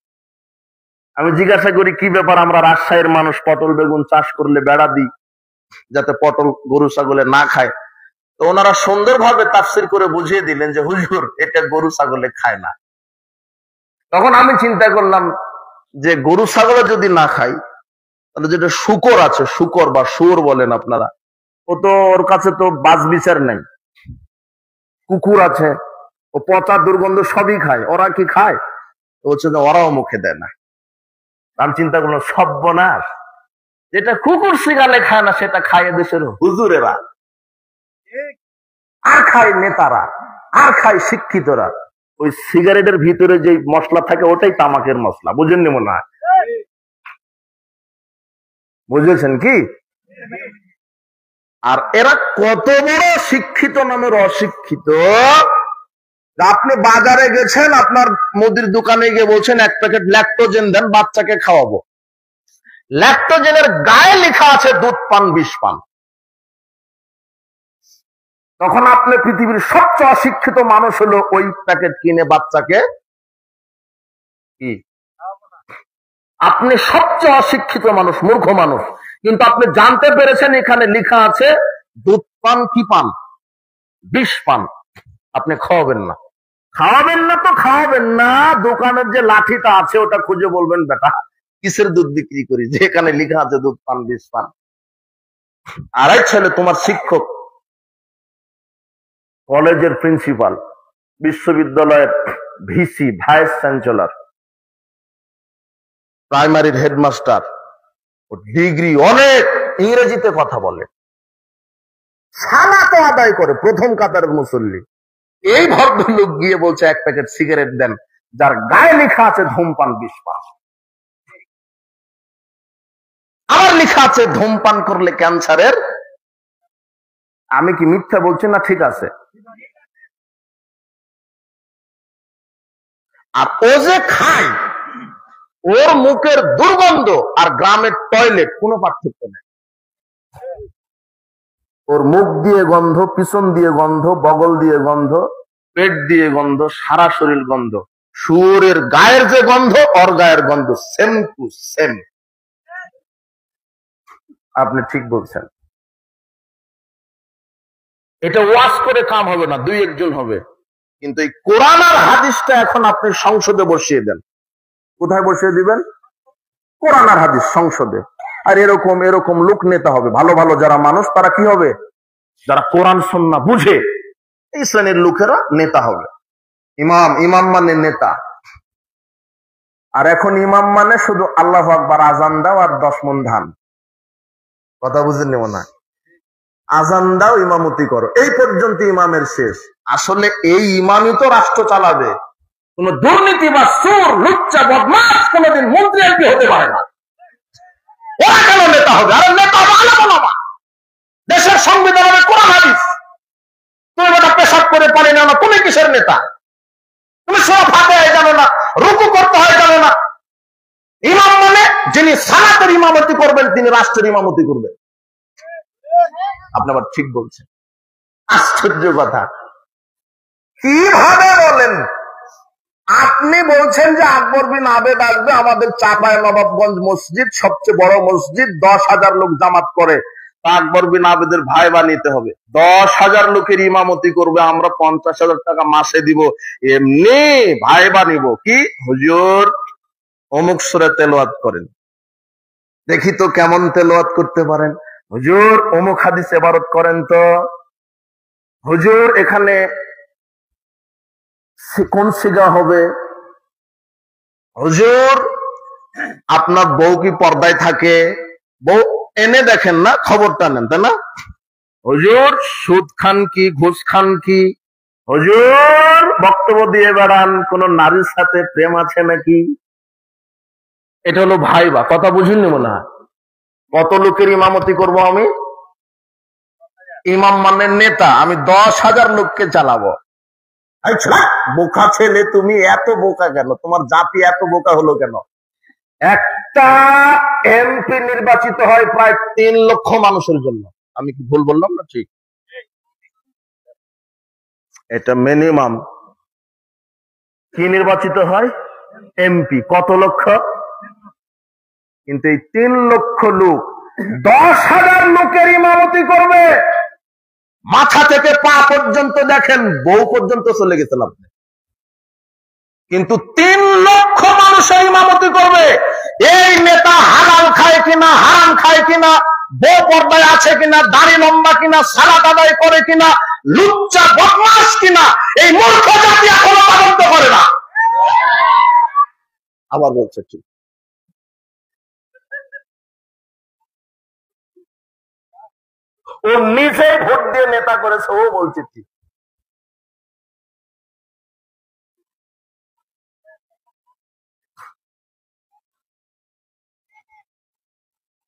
আমি জিজ্ঞাসা করি কি ব্যাপার, আমরা রাজশাহীর মানুষ পটল বেগুন চাষ করলে বেড়া দিই যাতে পটল গরু ছাগলে না খায়। তো ওনারা সুন্দরভাবে তাফসীর করে বুঝিয়ে দিলেন যে হুজুর, এটা গরু ছাগলে খায় না। তখন আমি চিন্তা করলাম যে গরু ছাগলে যদি না খাই, তাহলে যেটা শূকর আছে, শূকর বা শুয়োর বলেন আপনারা, ও তো, ওর কাছে তো বাজ বিচার নেই। কুকুর আছে, ও পচা দুর্গন্ধ সবই খায়, ওরা কি খায়? হচ্ছে যে ওরাও মুখে দেয় না। আমি চিন্তা করলাম সর্বনাশ, যেটা কুকুর শিগালে খায় না সেটা খায় দেশের হুজুরেরা, আর খায় নেতারা, আর খায় শিক্ষিতরা। ওই সিগারেটের ভিতরে যে মশলা থাকে ওটাই তামাকের মশলা। বুঝেননি মনে হয়? বুঝেছেন কি? আর এরা কত বড় শিক্ষিত নামের অশিক্ষিত। আপনি বাজারে গেছেন, আপনার মুদির দোকানে গিয়ে বলছেন 1 প্যাকেট ল্যাকটোজেন দেন, বাচ্চাকে খাওয়াবো। ল্যাকটোজেনের গায়ে লেখা আছে দুধ পান, বিষ পান। তখন আপনি পৃথিবীর সবচেয়ে অশিক্ষিত মানুষ হলো ওই প্যাকেট কিনে বাচ্চাকে কি? আপনি সবচেয়ে অশিক্ষিত মানুষ, মূর্খ মানুষ, কিন্তু আপনি জানতে পেরেছেন এখানে লেখা আছে দুধ পান, কি পান? বিষ পান। আপনি খাওয়াবেন না। খাওয়াবেন না তো খাওয়াবেন না, দোকানের যে লাঠিটা আছে ওটা খুঁজে বলবেন বেটা কিসের দুধ বিক্রি করি, যেখানে লেখা আছে দুধ পান, বিষ পান। আরেক ছেলে তোমার শিক্ষক, কলেজের প্রিন্সিপাল, বিশ্ববিদ্যালয়ের ভিসি, ভাইস চ্যান্সেলর, প্রাইমারির হেডমাস্টার, ডিগ্রি, অনেক ইংরেজিতে কথা বলে, সালাতে আদায় করে, প্রথম কাতারের মুসল্লি। এই ভদ্রলোক গিয়ে বলছে 1 প্যাকেট সিগারেট দেন যার গায়ে লেখা আছে ধূমপান, বিষ পান। লেখা আছে ধূমপান করলে ক্যান্সারের। আমি কি মিথ্যা বলছি না ঠিক আছে? আর ও যে খায়, ওর মুখের দুর্গন্ধ আর গ্রামের টয়লেট কোনো পার্থক্য নেই। ওর মুখ দিয়ে গন্ধ, পিছন দিয়ে গন্ধ, বগল দিয়ে গন্ধ, পেট দিয়ে গন্ধ, সারা শরীর গন্ধ। শুয়োরের গায়ের যে গন্ধ, ওর গায়ের গন্ধ সেম টু সেম। আপনি ঠিক বলছেন। এটা ওয়াজ করে কাম হবে না, দুই একজন হবে। কিন্তু এই কোরআন আর হাদিসটা এখন আপনি সংসদে বসিয়ে দেন। কোথায় বসিয়ে দিবেন? কোরআন আর হাদিস সংসদে। আর এরকম এরকম লোক নেতা হবে, ভালো ভালো যারা মানুষ, তারা কি হবে? যারা কোরআন সুন্নাহ বুঝে, এই শ্রেণীর লোকেরা নেতা হবে। ইমাম, ইমাম মানে নেতা। আর এখন ইমাম মানে শুধু আল্লাহু আকবার আজান দাও আর 10 মণ ধান। কথা বুঝে নেব না, আজান দাও, ইমামতি করো, এই পর্যন্ত ইমামের শেষ। আসলে এই ইমামই তো রাষ্ট্র চালাবে। কোন দুর্নীতি বা চোর, লুচ্চা, বদমাশ কোনদিন মন্ত্রী এমপি হতে পারে না। ওরা কেন নেতা হবে? আর নেতা হবে আলেম ওলামা। দেশের সংবিধান হবে কোরআন হাদিস। তুমি বেটা পেশাব করে পারি না, তুমি কিসের নেতা? তুমি সূরা ফাতিহা জানো না, রুকু করতে হয় জানো না। ইমাম মানে যিনি সালাতের ইমামতি করবেন, তিনি রাষ্ট্রের ইমামতি করবেন। আপনি আবার ঠিক বলছেন। আশ্চর্য কথা। কিভাবে বলেন? আপনি বলছেন যে আকবর বিন আবেদ আসবে, আমাদের চাপায় নবাবগঞ্জ মসজিদ সবচেয়ে বড় মসজিদ, 10,000 লোক জামাত করে, আকবর বিন আবেদের ভাই বানিতে হবে। 10,000 লোকের ইমামতি করবে, আমরা 50,000 টাকা মাসে দিব, এমনি ভাই বানিব। কি হুজুর অমুক সূরা তেলাওয়াত করেন, দেখি তো কেমন তেলাওয়াত করতে পারেন। হুজুর অমুক হাদিস ইবারত করেন তো। হুজুর এখানে কোন সিগা হবে? হুজুর আপনার বউ কি পর্দায় থাকে? বউ এনে দেখেন না, খবরটা নেন, তাই না? হুজুর সুদ খান কি, ঘুষ খান কি? হুজুর বক্তব্য দিয়ে বেড়ান কোন নারীর সাথে প্রেম আছে নাকি? এটা হলো ভাইবা। কথা বুঝুন মনে হয়। কত লোকের ইমামতি করব আমি? ইমাম মানে নেতা, আমি 10,000 লোককে চালাবো। বোকা ছেলে, তুমি এত বোকা কেন? তোমার জাতি এত বোকা হলো কেন? একটা এমপি নির্বাচিত হয় প্রায় 3 লক্ষ মানুষের জন্য। আমি কি ভুল বললাম না? ঠিক, এটা মিনিমাম। কি নির্বাচিত হয়? এমপি। কত লক্ষ? কিন্তু এই 3 লক্ষ লোক 10,000 লোকের ইমামতি করবে। মাথা থেকে পা পর্যন্ত দেখেন, বউ পর্যন্ত চলে গেছেন আপনি। কিন্তু 3 লক্ষ মানুষের ইমামতি করবে। এই নেতা হালাল খায় কিনা, হারাম খায় কিনা, বউ পর্দায় আছে কিনা, দাড়ি লম্বা কিনা, সালাত আদায় করে কিনা, লুচ্চা বদমাশ কিনা, এই মূর্খ জাতি এখনো তদন্ত করে না। আবার বলছে ঠিক। ও নিজে ভোট দিয়ে নেতা করেছে, ও বলছে ঠিক।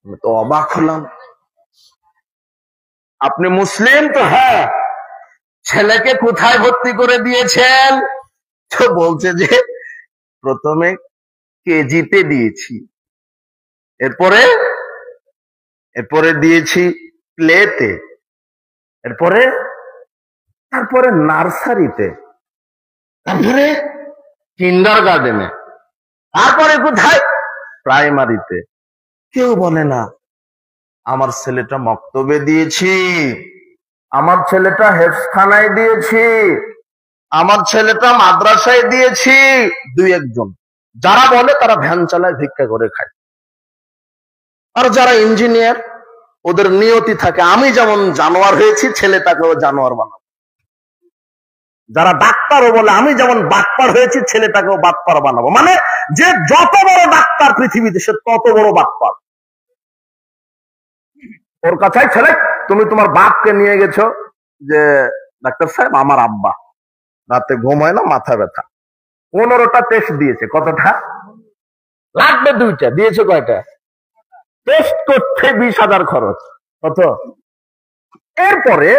আমি তো অবাক হলাম। আপনি মুসলিম তো? হ্যাঁ। ছেলেকে কোথায় ভর্তি করে দিয়েছেন? তো বলছে যে প্রথমে কেজিতে দিয়েছি, এরপরে দিয়েছি প্লেতে, তারপরে নার্সারিতে, তারপরে কিন্ডারগার্টেনে, তারপরে কোথায়? প্রাইমারিতে। কেউ বলে না আমার ছেলেটা মক্তবে দিয়েছি, আমার ছেলেটা হেফজখানায় দিয়েছি, আমার ছেলেটা মাদ্রাসায় দিয়েছি। 2-1 জন যারা বলে, তারা ভ্যান চালায়, ভিক্ষা করে খায়। আর যারা ইঞ্জিনিয়ার, ওদের নিয়তি থাকে আমি যেমন জানোয়ার হয়েছি, ছেলেটাকেও জানোয়ার বানাবো। যারা ডাক্তারও বলে আমি যেমন বাটপার হয়েছি, ছেলেটাকেও বাটপার বানাবো। মানে যে যত বড় ডাক্তার পৃথিবীতে, সে তত বড় বাটপার। ওর কাছে ছেলে, তুমি তোমার বাপকে নিয়ে গেছো যে ডাক্তার সাহেব আমার আব্বা রাতে ঘুম হয় না, মাথা ব্যথা, 15টা টেস্ট দিয়েছে। কতটা লাগবে? 2টা দিয়েছে। কয়টা? টেস্ট করতে 20,000 খরচ। কত? এরপরে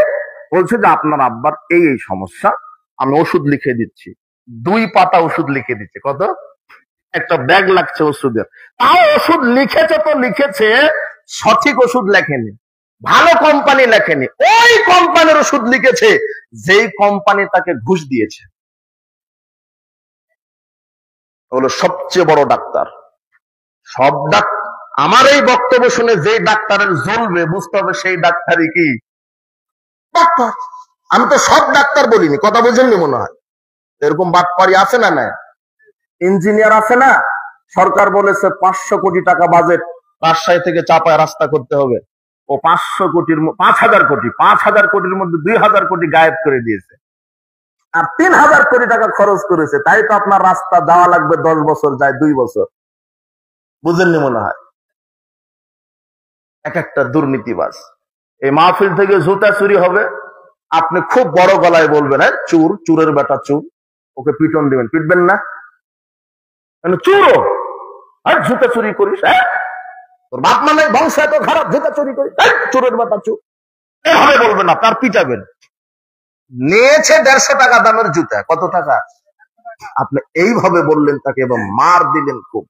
বলছে যে আপনার আব্বার এই সমস্যা, আমি ওষুধ লিখে দিচ্ছি। 2 পাতা ওষুধ লিখে দিচ্ছে। কত? একটা ব্যাগ লাগছে ওষুধের। তাও ওষুধ লিখেছে তো লিখেছে, সঠিক ওষুধ লেখেনি, ভালো কোম্পানি লেখেনি, ওই কোম্পানির ওষুধ লিখেছে যেই কোম্পানি তাকে ঘুষ দিয়েছে। হলো সবচেয়ে বড় ডাক্তার। সব ডাক্তার আমার এই বক্তব্য শুনে যেই ডাক্তারের জ্বলবে, বুঝতে হবে সেই ডাক্তারই কি ডাক্তার। আমি তো সব ডাক্তার বলিনি, কথা বুঝেননি মনে হয়। এরকম বাটপারি আছে না? না, ইঞ্জিনিয়ার আছে না, সরকার বলেছে 500 কোটি টাকা বাজেট রাজশাহী থেকে চাপায় রাস্তা করতে হবে। ও 500 কোটির 5,000 কোটির মধ্যে 2,000 কোটি গায়েব করে দিয়েছে, আর 3,000 কোটি টাকা খরচ করেছে। তাই তো আপনার রাস্তা যাওয়া লাগবে 10 বছর, যায় 2 বছর। বুঝেননি মনে হয়। এক একটা দুর্নীতিবাজ। এই মাহফিল থেকে জুতা চুরি হবে, আপনি খুব বড় গলায় বলবেন, হ্যাঁ চুর, চুরের বেটা চুর, ওকে পিটন দিবেন, পিটবেন না? চুরো, হ্যাঁ জুতা চুরি করিস, হ্যাঁ তোর বাপ মানে বংশ এত খারাপ, জুতা চুরি করিস, চুরের বেটা চুর, এভাবে বলবেন না, তার পিটাবেন। নিয়েছে 150 টাকা দামের জুতা। কত টাকা? আপনি এইভাবে বললেন তাকে এবং মার দিলেন খুব।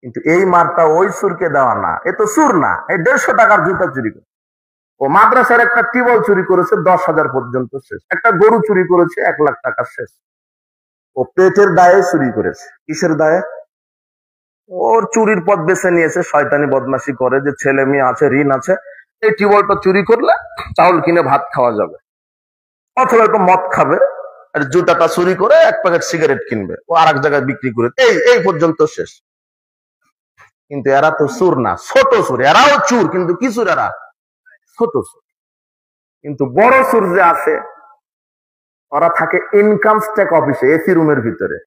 কিন্তু এই মারটা ওই সুরকে দেওয়া না, এ তো সুর না, এই 150 টাকার জুতা চুরি করে। ও মাদ্রাসার একটা টিউবওয়েল চুরি করেছে, 10,000 পর্যন্ত শেষ। একটা গরু চুরি করেছে, 1 লাখ টাকা শেষ। ও পেটের দায়ে চুরি করেছে। কিসের দায়ে? ওর চুরির পথ বেছে নিয়েছে, শয়তানি বদমাশি করে, যে ছেলে মেয়ে আছে, ঋণ আছে, এই টিউবওয়েলটা চুরি করলে চাউল কিনে ভাত খাওয়া যাবে, অথবা একটু মদ খাবে, আর জুতাটা চুরি করে 1 প্যাকেট সিগারেট কিনবে, ও আর এক জায়গায় বিক্রি করে, এই পর্যন্ত শেষ। কিন্তু এরা তো চুর না, ছোট চুর। এরাও চুর, কিন্তু কি চুর? এরা ছোট চুর। কিন্তু বড় চুর যে আছে, ওরা থাকে ইনকাম ট্যাক্স অফিসে, এসি রুমের ভিতরে,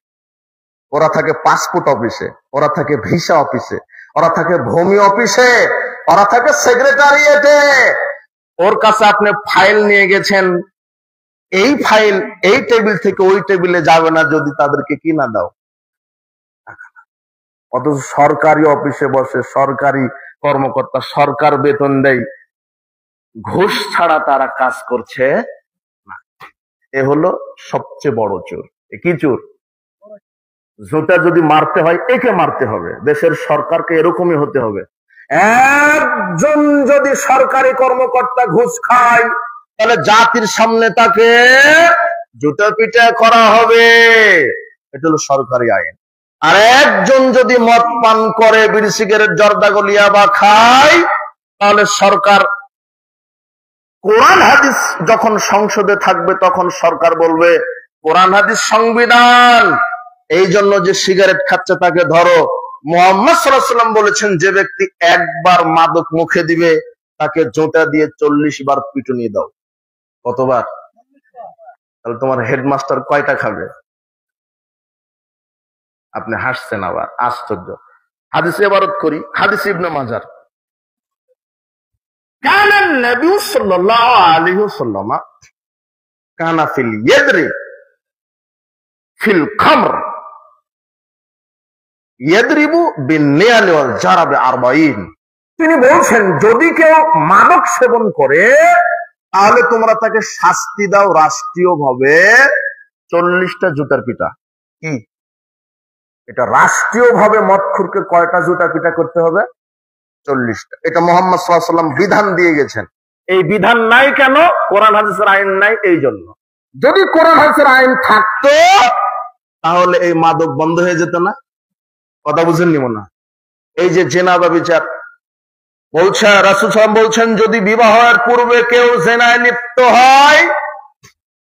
ওরা থাকে পাসপোর্ট অফিসে, ওরা থাকে ভিসা অফিসে, ওরা থাকে ভূমি অফিসে, ওরা থাকে সেক্রেটারিয়েটে। ওর কাছে আপনি ফাইল নিয়ে গেছেন, এই ফাইল এই টেবিল থেকে ওই টেবিলে যাবে না যদি তাদেরকে কি না দাও। অথচ সরকারি অফিসে বসে সরকারি কর্মকর্তা, সরকার বেতন দেয়, ঘুষ ছাড়া তারা কাজ করছে না। এ হলো সবচেয়ে বড় চোর। কি চোর? জুতা যদি মারতে হয় একে মারতে হবে, দেশের সরকারকে এরকমই হতে হবে। একজন যদি সরকারি কর্মকর্তা ঘুষ খায়, তাহলে জাতির সামনে তাকে জুতা পিটা করা হবে। এটা হলো সরকারি আইন। আর একজন যদি মদ পান করে, বিড়ি সিগারেট জর্দা গলিয়া বা খায়, তাহলে সরকার, কোরআন হাদিস যখন সংসদে থাকবে তখন সরকার বলবে কোরআন হাদিস সংবিধান, এই জন্য যে সিগারেট খাচ্ছে তাকে ধরো। মুহাম্মদ সাল্লাল্লাহু আলাইহি ওয়াসাল্লাম বলেছেন, যে ব্যক্তি একবার মাদক মুখে দিবে তাকে জোতা দিয়ে 40 বার পিটুনি দাও। কতবার? তাহলে তোমার হেডমাস্টার কয়টা খাবে? আপনি হাসছেন আবার, আশ্চর্য। হাদিসে ইবারত করি, হাদিস ইবনে মাজাহ। কানা নবী সাল্লাল্লাহু আলাইহি ওয়াসাল্লাম কানা ফিল ইয়াদরি ফিল খামর ইয়াদরিবু বিন-নিয়াল ওয়াল জারাবে 40। তিনি বলছেন, যদি কেউ মাদক সেবন করে তাহলে তোমরা তাকে শাস্তি দাও রাষ্ট্রীয়ভাবে 40টা জুতার পিটা। কি এটা? রাষ্ট্রীয়ভাবে মদখোরকে কয়টা জুতা পিটা করতে হবে? 40টা। এটা মুহাম্মদ সাল্লাল্লাহু আলাইহি ওয়াসাল্লাম বিধান দিয়ে গেছেন। এই বিধান নাই কেন? কোরআন হাদিসের আইন নাই, এই জন্য। যদি কোরআন হাদিসের আইন থাকতো তাহলে এই মাদক বন্ধ হয়ে যেত না। কথা বুঝেননি মনে হয়? এই যে জেনা বা বিচার বলছে, রাসূল সাল্লাল্লাহু আলাইহি ওয়াসাল্লাম বলছেন, যদি বিবাহের পূর্বে কেউ জেনায় লিপ্ত হয়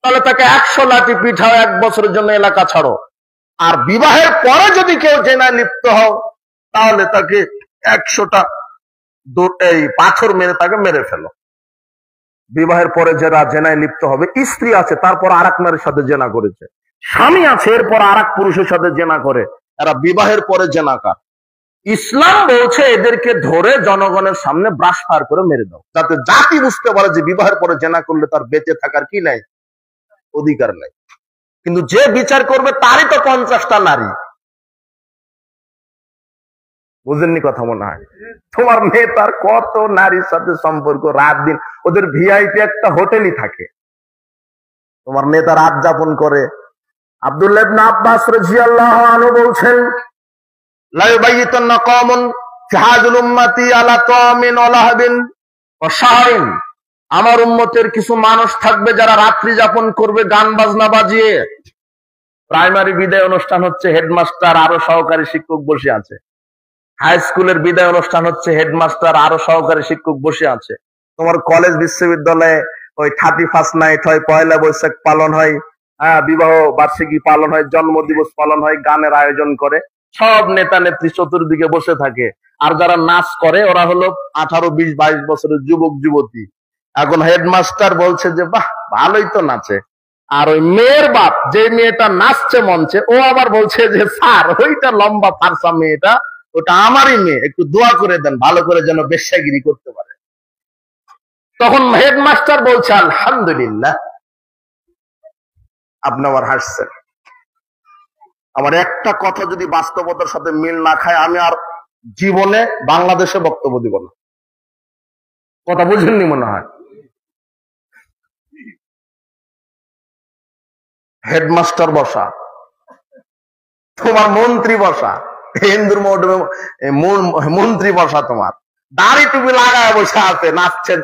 তাহলে তাকে 100 লাঠি পিঠাও, 1 বছরের জন্য এলাকা ছাড়ো। আর বিবাহের পরে যদি কেউ জেনায় লিপ্ত হও তাহলে তাকে 100টা এই পাথর মেরে তাকে মেরে ফেলো। বিবাহের পরে যারা জেনায় লিপ্ত হবে, স্ত্রী আছে তারপর আরেক নারীর সাথে জেনা করেছে, স্বামী আছে এরপর আরেক পুরুষের সাথে জেনা করে, এরা বিবাহের পরে জেনাকার। ইসলাম বলছে এদেরকে ধরে জনগণের সামনে ব্রাশ ফায়ার করে মেরে দাও, যাতে জাতি বুঝতে পারে যে বিবাহের পরে জেনা করলে তার বেঁচে থাকার কি নাই, অধিকার নাই। কিন্তু যে বিচার করবে তারই তো 50টা নারী। বুঝেননি কথা মনে হয়। তোমার নেতার কত নারীর সাথে সম্পর্ক, রাত দিন ওদের ভিআইপি একটা হোটেলই থাকে, তোমার নেতা রাত যাপন করে। আব্দুল্লাহ ইবনে আব্বাস রাদিয়াল্লাহু আনহু বলছেন, লা ইউবাইয়িতান্না কওমুন ফিহাজুল উম্মতি আলা তামিন ওয়া লাহবিন ওয়া শাহরিন, আমার উম্মতের কিছু মানুষ থাকবে যারা রাত্রি যাপন করবে গান বাজনা বাজিয়ে। প্রাইমারি বিদায় অনুষ্ঠান হচ্ছে, হেডমাস্টার আরো সহকারী শিক্ষক বসে আছে। হাই স্কুলের বিদায় অনুষ্ঠান হচ্ছে, হেডমাস্টার আরো সহকারী শিক্ষক বসে আছে। তোমার কলেজ বিশ্ববিদ্যালয়ে ওই 31st নাইট হয়, পয়লা বৈশাখ পালন হয়, বিবাহ বার্ষিকী পালন হয়, জন্মদিবস পালন হয়, গানের আয়োজন করে, সব নেতা নেত্রী চতুর্দিকে বসে থাকে। আর যারা নাচ করে ওরা হলো 18, 20, 22 বছরের যুবক যুবতী। এখন হেডমাস্টার বলছে যে বাহ ভালোই তো নাচে, আর ওই মেয়ের বাপ যে মেয়েটা নাচছে মঞ্চে, ও আবার বলছে যে স্যার ওইটা লম্বা ফারসা মেয়েটা ওটা আমারই মেয়ে, একটু দোয়া করে দেন ভালো করে যেন বেশ্যাগিরি করতে পারে। তখন হেডমাস্টার বলছে আলহামদুলিল্লাহ। আপনি আবার হাসছেন। আমার একটা কথা যদি বাস্তবতার সাথে মিল না খায়, আমি আর জীবনে বাংলাদেশে বক্তব্য দিব না। কথা বুঝেননি মনে হয়। হেডমাস্টার বসা, তোমার মন্ত্রী বসা, হিন্দুর মন্ত্রী বসা, তোমার দাড়ি টুপি লাগায় বসে আছে, নাচছে,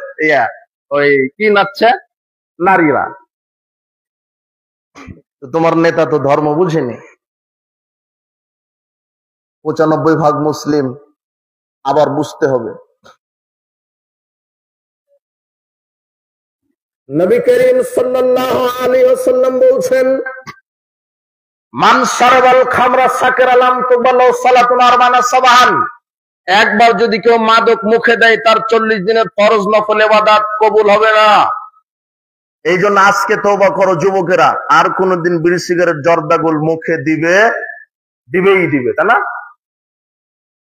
ওই কি নাচছে নারীরা। তোমার নেতা তো ধর্ম বুঝেনি। 95% মুসলিম, আবার বুঝতে হবে। নবী করিম সাল্লাল্লাহু আলাইহি ওয়াসাল্লাম বলছেন, মান শারাবাল খামরা সাকিরা লাম তুকবালু সালাতুন 40 সাবাহান, একবার যদি কেউ মাদক মুখে দেয় তার 40 দিনের ফরজ নফল ইবাদত কবুল হবে না। এই জন্য আজকে তওবা করো যুবকেরা, আর কোনদিন বিড়ি সিগারেট জর্দাগুল মুখে দিবেই দিবে, তাই না?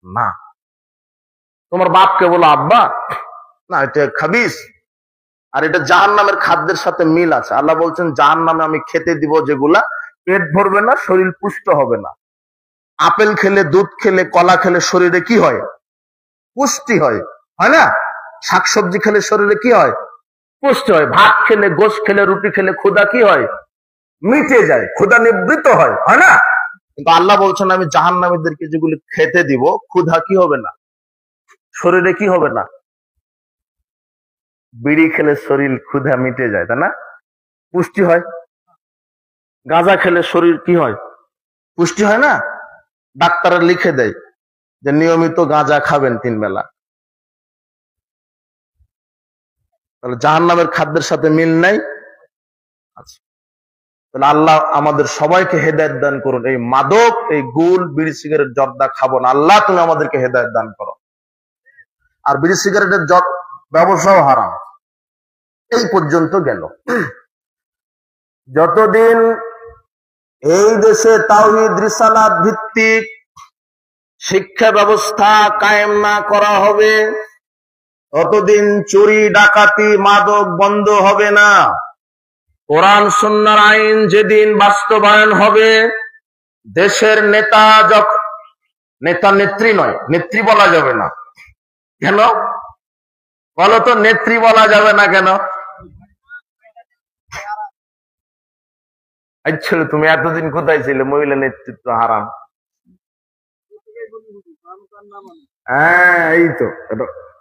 না, তোমার বাপকে বলো আব্বা না এটা খাবিস, আর এটা জাহান্নামের খাদ্যের সাথে মিল আছে। আল্লাহ বলছেন জাহান্নামে আমি খেতে দিব যেগুলা পেট ভরবে না, শরীর পুষ্ট হবে না। আপেল খেলে, দুধ খেলে, কলা খেলে শরীরে কি হয়? পুষ্টি হয়, হয় না? শাকসবজি খেলে শরীরে কি হয়? পুষ্টি হয়। ভাত খেলে, গোশত খেলে, রুটি খেলে ক্ষুধা কি হয়? মিটে যায়, ক্ষুধা নিবৃত্ত হয়, হয় না? কিন্তু আল্লাহ বলছেন আমি জাহান্নামীদেরকে যেগুলি খেতে দিব, ক্ষুধা কি হবে না, শরীরে কি হবে না। বিড়ি খেলে শরীর ক্ষুধা মিটে যায়, তাই না? পুষ্টি হয়। গাঁজা খেলে শরীর কি হয়? পুষ্টি হয় না? ডাক্তাররা লিখে দেয় যে নিয়মিত গাঁজা খাবেন 3 বেলা। তাহলে জাহান্নামের খাদ্যের সাথে মিল নাই। আচ্ছা, তাহলে আল্লাহ আমাদের সবাইকে হেদায়েত দান করুন। এই মাদক, এই গুল, বিড়ি সিগারেট, জর্দা খাবো না। আল্লাহ তুমি আমাদেরকে হেদায়েত দান করো। আর বিড়ি সিগারেটের ব্যবসাও হারাম। এই পর্যন্ত গেল। যতদিন এই দেশে তাওহীদ রিসালাত ভিত্তিক শিক্ষা ব্যবস্থা কায়েম না করা হবে, ততদিন চুরি, ডাকাতি, মাদক বন্ধ হবে না। কোরআন সুন্নাহর আইন যেদিন বাস্তবায়ন হবে, দেশের নেতা নেত্রী নয়, নেত্রী বলা যাবে না কেন বলো তো? নেত্রী বলা যাবে না কেন? আচ্ছা, তুমি এতদিন কোথায় ছিলে? মহিলা নেতৃত্ব হারাম। হ্যাঁ, এই তো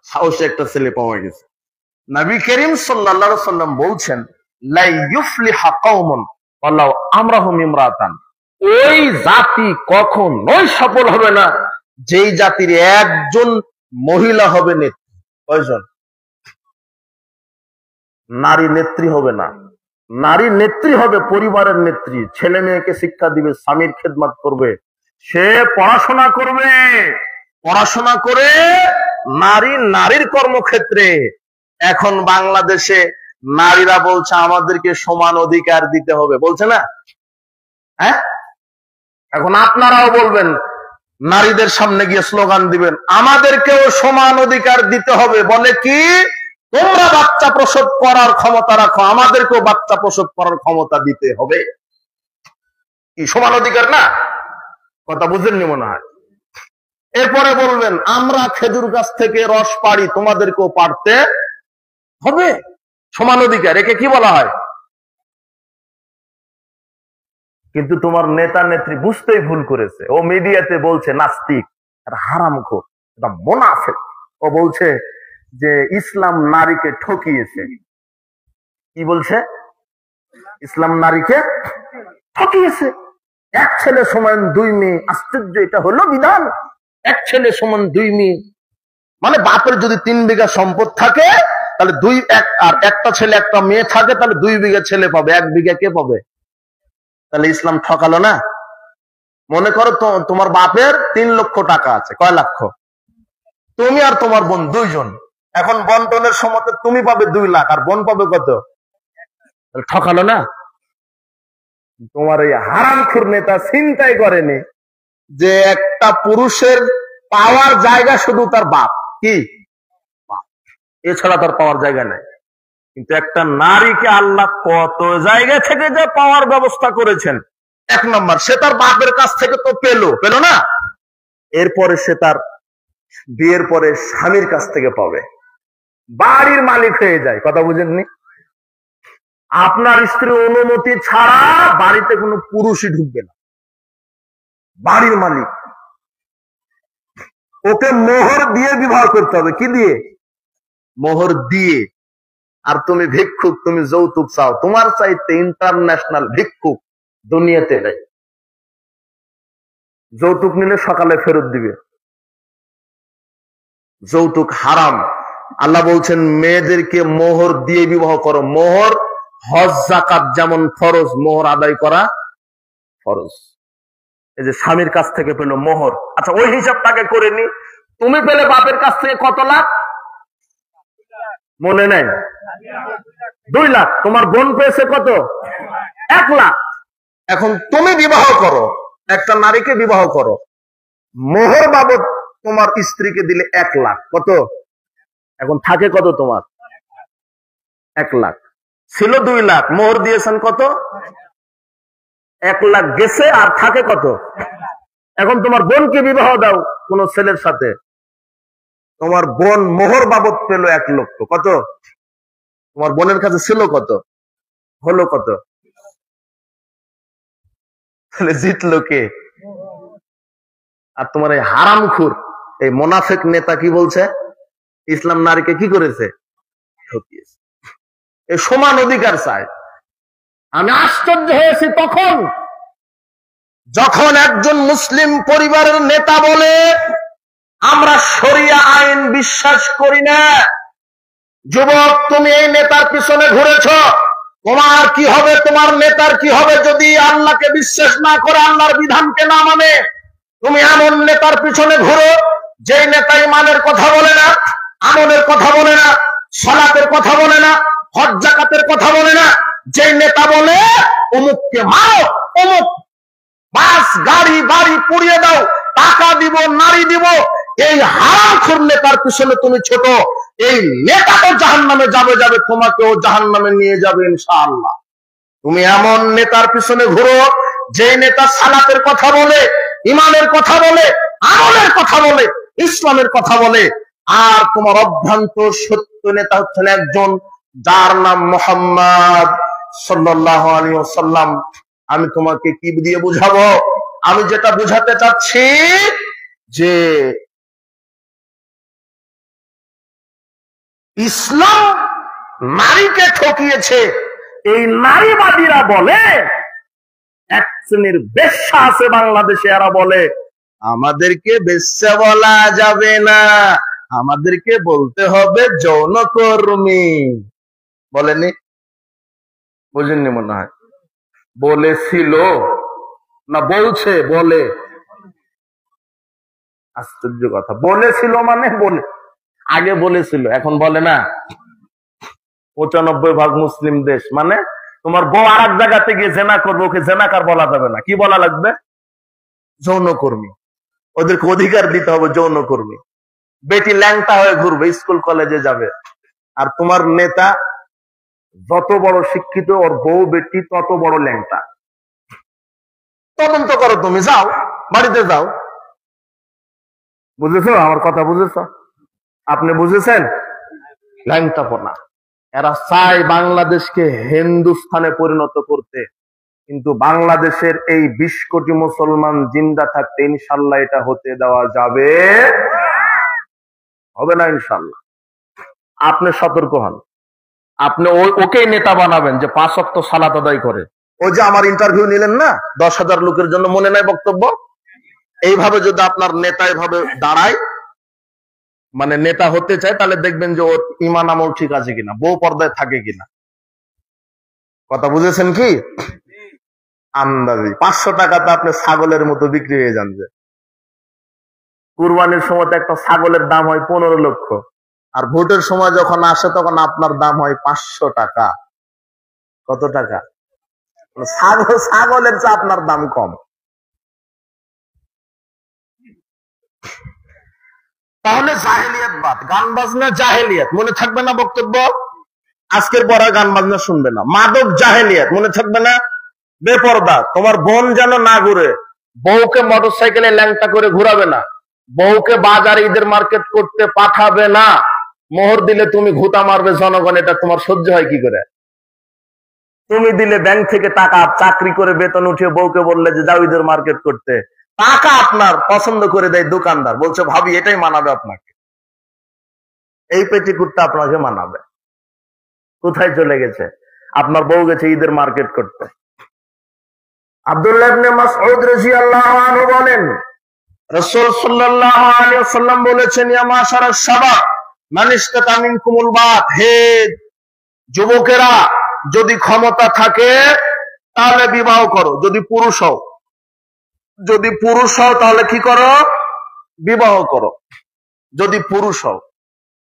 সাহসী একটা ছেলে পাওয়া গেছে। নবী করিম সাল্লাল্লাহু আলাইহি ওয়াসাল্লাম বলছেন, লা ইউফলিহা কওমুন ওয়ালাউ আমরাহুম ইমরাতান, ওই জাতি কখনোই সফল হবে না যেই জাতির একজন মহিলা হবে নেত্রী। কয়জন? নারী নেত্রী হবে না। নারী নেত্রী হবে পরিবারের নেত্রী, ছেলে মেয়েকে শিক্ষা দিবে, স্বামীর খেদমত করবে, সে পড়াশোনা করবে, পড়াশোনা করে নারীর কর্মক্ষেত্রে। এখন বাংলাদেশে নারীরা বলছে আমাদেরকে সমান অধিকার দিতে হবে, বলছে না? হ্যাঁ, এখন আপনারাও বলবেন, নারীদের সামনে গিয়ে স্লোগান দিবেন আমাদেরকেও সমান অধিকার দিতে হবে। বলে কি, তোমরা বাচ্চা প্রসব করার ক্ষমতা রাখো, আমাদেরকেও বাচ্চা প্রসব করার ক্ষমতা দিতে হবে। কি সমান অধিকার না? কথা বুঝেননি মনে হয়। এরপরে বলবেন আমরা খেজুর গাছ থেকে রস পাড়ি, তোমাদেরকেও পারতে হবে। সমান অধিকার, একে কি বলা হয়? কিন্তু তোমার নেতা নেত্রী বুঝতেই ভুল করেছে। ও মিডিয়াতে বলছে নাস্তিক আর হারামখোর, এটা মুনাফিক। ও বলছে যে ইসলাম নারীকে ঠকিয়েছে। কি বলছে? ইসলাম নারীকে ঠকিয়েছে। এক ছেলে সমান দুই মেয়ে, আশ্চর্য, এটা হলো বিধান। এক ছেলে সমান দুই মেয়ে, মানে বাপের যদি 3 বিঘা সম্পদ থাকে তাহলে আর একটা ছেলে একটা মেয়ে থাকে তাহলে 2 বিঘা ছেলে পাবে, 1 বিঘা কে পাবে? তাহলে ইসলাম ঠকালো না? মনে করো তোমার বাপের 3 লক্ষ টাকা আছে, কয় লক্ষ? তুমি আর তোমার বোন 2 জন, এখন বন্টনের সময় তুমি পাবে 2 লাখ আর বোন পাবে কত? ঠকালো না? তোমার এই হারামখোর নেতা চিন্তাই করেনি যে একটা পুরুষের পাওয়ার জায়গা শুধু তার বাপ, কি বাপ, এছাড়া তার পাওয়ার জায়গা নাই। কিন্তু একটা নারীকে আল্লাহ কত জায়গা থেকে যে পাওয়ার ব্যবস্থা করেছেন। 1 নম্বর, সে তার বাপের কাছ থেকে তো পেল না, এরপরে সে তার বিয়ের পরে স্বামীর কাছ থেকে পাবে, বাড়ির মালিক হয়ে যায়। কথা বুঝেননি? আপনার স্ত্রীর অনুমতি ছাড়া বাড়িতে কোনো পুরুষই ঢুকবে না, বাড়ির মালিক। ওকে মোহর দিয়ে বিবাহ করতে হবে। কি দিয়ে? মোহর দিয়ে। আর তুমি ভিক্ষুক, তুমি যৌতুক চাও, তোমার চাইতে ইন্টারন্যাশনাল ভিক্ষুক দুনিয়াতে নেই। যৌতুক নিলে সকালে ফেরত দিবে। যৌতুক হারাম। আল্লাহ বলছেন মেয়েদেরকে মোহর দিয়ে বিবাহ করো। মোহর, হজ যাকাত যেমন ফরজ, মোহর আদায় করা ফরজ। এই যে স্বামীর কাছ থেকে পেলো মোহর, আচ্ছা ওই হিসাবটাকে করে নি। তুমি পেলে বাপের কাছ থেকে কত লাখ? মনে নেই? 2 লাখ। তোমার বোন পেয়েছে কত? 1 লাখ। এখন তুমি বিবাহ করো, একটা নারীকে বিবাহ করো, মোহর বাবদ তোমার স্ত্রীকে দিলে 1 লাখ। কত? এখন থাকে কত তোমার? 1 লাখ। ছিল 2 লাখ, মোহর দিয়েছেন কত? 1 লাখ গেছে, আর থাকে কত? এখন তোমার বোনকে বিবাহ দাও কোন ছেলের সাথে, তোমার বোন মোহর বাবদ পেল 1 লক্ষ। কত? তোমার বোনের কাছে ছিল কত? হলো কত? তাহলে জিতলো কে? আর তোমার এই হারামখোর, এই মুনাফিক নেতা কি বলছে? ইসলাম নারীকে কি করেছে? ঠকিয়েছে। এই সমান অধিকার চায়। আমি আশ্চর্য হয়েছি তখন যখন একজন মুসলিম পরিবারের নেতা বলে আমরা শরিয়া আইন বিশ্বাস করি না। যুবক, তুমি এই নেতার পিছনে ঘুরেছ, তোমার কি হবে, তোমার নেতার কি হবে যদি আল্লাহকে বিশ্বাস না করে, আল্লাহর বিধানকে না মানে? তুমি এমন নেতার পিছনে ঘুরো যে নেতা ইমানের কথা বলে না, আমলের কথা বলে না, সালাতের কথা বলে না, হজ যাকাতের কথা বলে না, যে নেতা বলে অমুককে মারো, অমুক বাস গাড়ি বাড়ি পুড়িয়ে দাও, টাকা দিব, নারী দিব, এই হারামখোর নেতার পিছনে তুমি ছোট, এই নেতা তো জাহান্নামে যাবে, তোমাকেও জাহান্নামে নিয়ে যাবে ইনশাআল্লাহ। তুমি এমন নেতার পিছনে ঘুরো যে নেতা সালাতের কথা বলে, ইমানের কথা বলে, আমলের কথা বলে, ইসলামের কথা বলে, আর তোমার অভ্রান্ত সত্য নেতা হচ্ছেন একজন যার নাম মুহাম্মদ সাল্লাল্লাহু আলাইহি ওয়াসাল্লাম। আমি তোমাকে কি দিয়ে বুঝাবো? আমি যেটা বুঝাতে চাচ্ছি যে ইসলাম নারীকে ঠকিয়েছে। এই নারীবাদীরা বলে, এক শ্রেণীর বেশ্যা আছে বাংলাদেশে, এরা বলে আমাদেরকে বেশ্যা বলা যাবে না, আমাদেরকে বলতে হবে যৌনকর্মী। বলেনি? বুঝেননি মনে হয়। বলেছিল না বলছে? বলে। আশ্চর্য কথা, বলেছিল মানে বলে, আগে বলেছিল, এখন বলে না। 95% মুসলিম দেশ, মানে তোমার বউ আর এক জায়গাতে গিয়ে জেনা করবে, ওকে জেনাকার বলা যাবে না, কি বলা লাগবে? যৌনকর্মী। ওদেরকে অধিকার দিতে হবে যৌনকর্মী। বেটি ল্যাংটা হয়ে ঘুরবে, স্কুল কলেজে যাবে, আর তোমার নেতা যত বড় শিক্ষিত, ওর বউ বেটি তত বড় ল্যাংটা। তদন্ত করো, তুমি যাও, বাড়িতে যাও, বুঝেছো আমার কথা? বুঝেছ? আপনি বুঝেছেন? ল্যাংটাপনা। এরা চায় বাংলাদেশকে হিন্দুস্থানে পরিণত করতে, কিন্তু বাংলাদেশের এই 20 কোটি মুসলমান জিন্দা থাকতে ইনশাল্লাহ এটা হতে দেওয়া যাবে হবে না ইনশাল্লাহ। আপনি সতর্ক হন। আপনি ওকেই নেতা বানাবেন যে 5 ওয়াক্ত সালাত আদায় করে। ওই যে আমার ইন্টারভিউ নিলেন না 10,000 লোকের জন্য, মনে নাই বক্তব্য? এইভাবে যদি আপনার নেতা এভাবে দাঁড়ায়, মানে নেতা হতে চায়, তাহলে দেখবেন যে ওর ইমান আমল ঠিক আছে কিনা, বউ পর্দায় থাকে কিনা। কথা বুঝেছেন কি? আন্দাজি 500 টাকাতে আপনি ছাগলের মতো বিক্রি হয়ে যান। যে কুরবানির সময় একটা ছাগলের দাম হয় 15 লক্ষ, আর ভোটের সময় যখন আসে তখন আপনার দাম হয় 500 টাকা। কত টাকা? ছাগলের চেয়ে আপনার দাম কম। তাহলে জাহেলিয়াত বাদ, গান বাজনা জাহেলিয়াত, মনে থাকবে না বক্তব্য? আজকের পর গান বাজনা শুনবে না। মাদক জাহেলিয়াত, মনে থাকবে না? বেপরদা, তোমার বোন যেন না ঘুরে, বউকে মোটরসাইকেলে ল্যাংটা করে ঘুরাবে না, বউকে বাজার ঈদের মার্কেট করতে পাঠাবে না, মোহর দিলে তুমি ঘুতা মারবে জনগণ, এটা তোমার সহ্য হয় কি করে? তুমি দিলে ব্যাংক থেকে টাকা, চাকরি করে বেতন উঠিয়ে বউকে বললে যে যাও ঈদের মার্কেট করতে, টাকা আপনার পছন্দ করে দেয় দোকানদার, বলছে ভাবি এটাই মানাবে আপনাকে, এই পেটিকুটটা আপনাকে মানাবে। কোথায় চলে গেছে? আপনার বউ গেছে ঈদের মার্কেট করতে। আব্দুল্লাহ ইবনে মাসউদ রাদিয়াল্লাহু আনহু বলেন, রাসূল সাল্লাল্লাহু আলাইহি ওয়াসাল্লাম বলেছেন, ইয়া মাশারাস শাবাব মান ইসতাতা মিনকুমুল বাত, হে যুবকেরা, যদি ক্ষমতা থাকে তাহলে বিবাহ করো। যদি পুরুষ হও, যদি পুরুষ হও তাহলে কি করো? বিবাহ করো। যদি পুরুষ হও,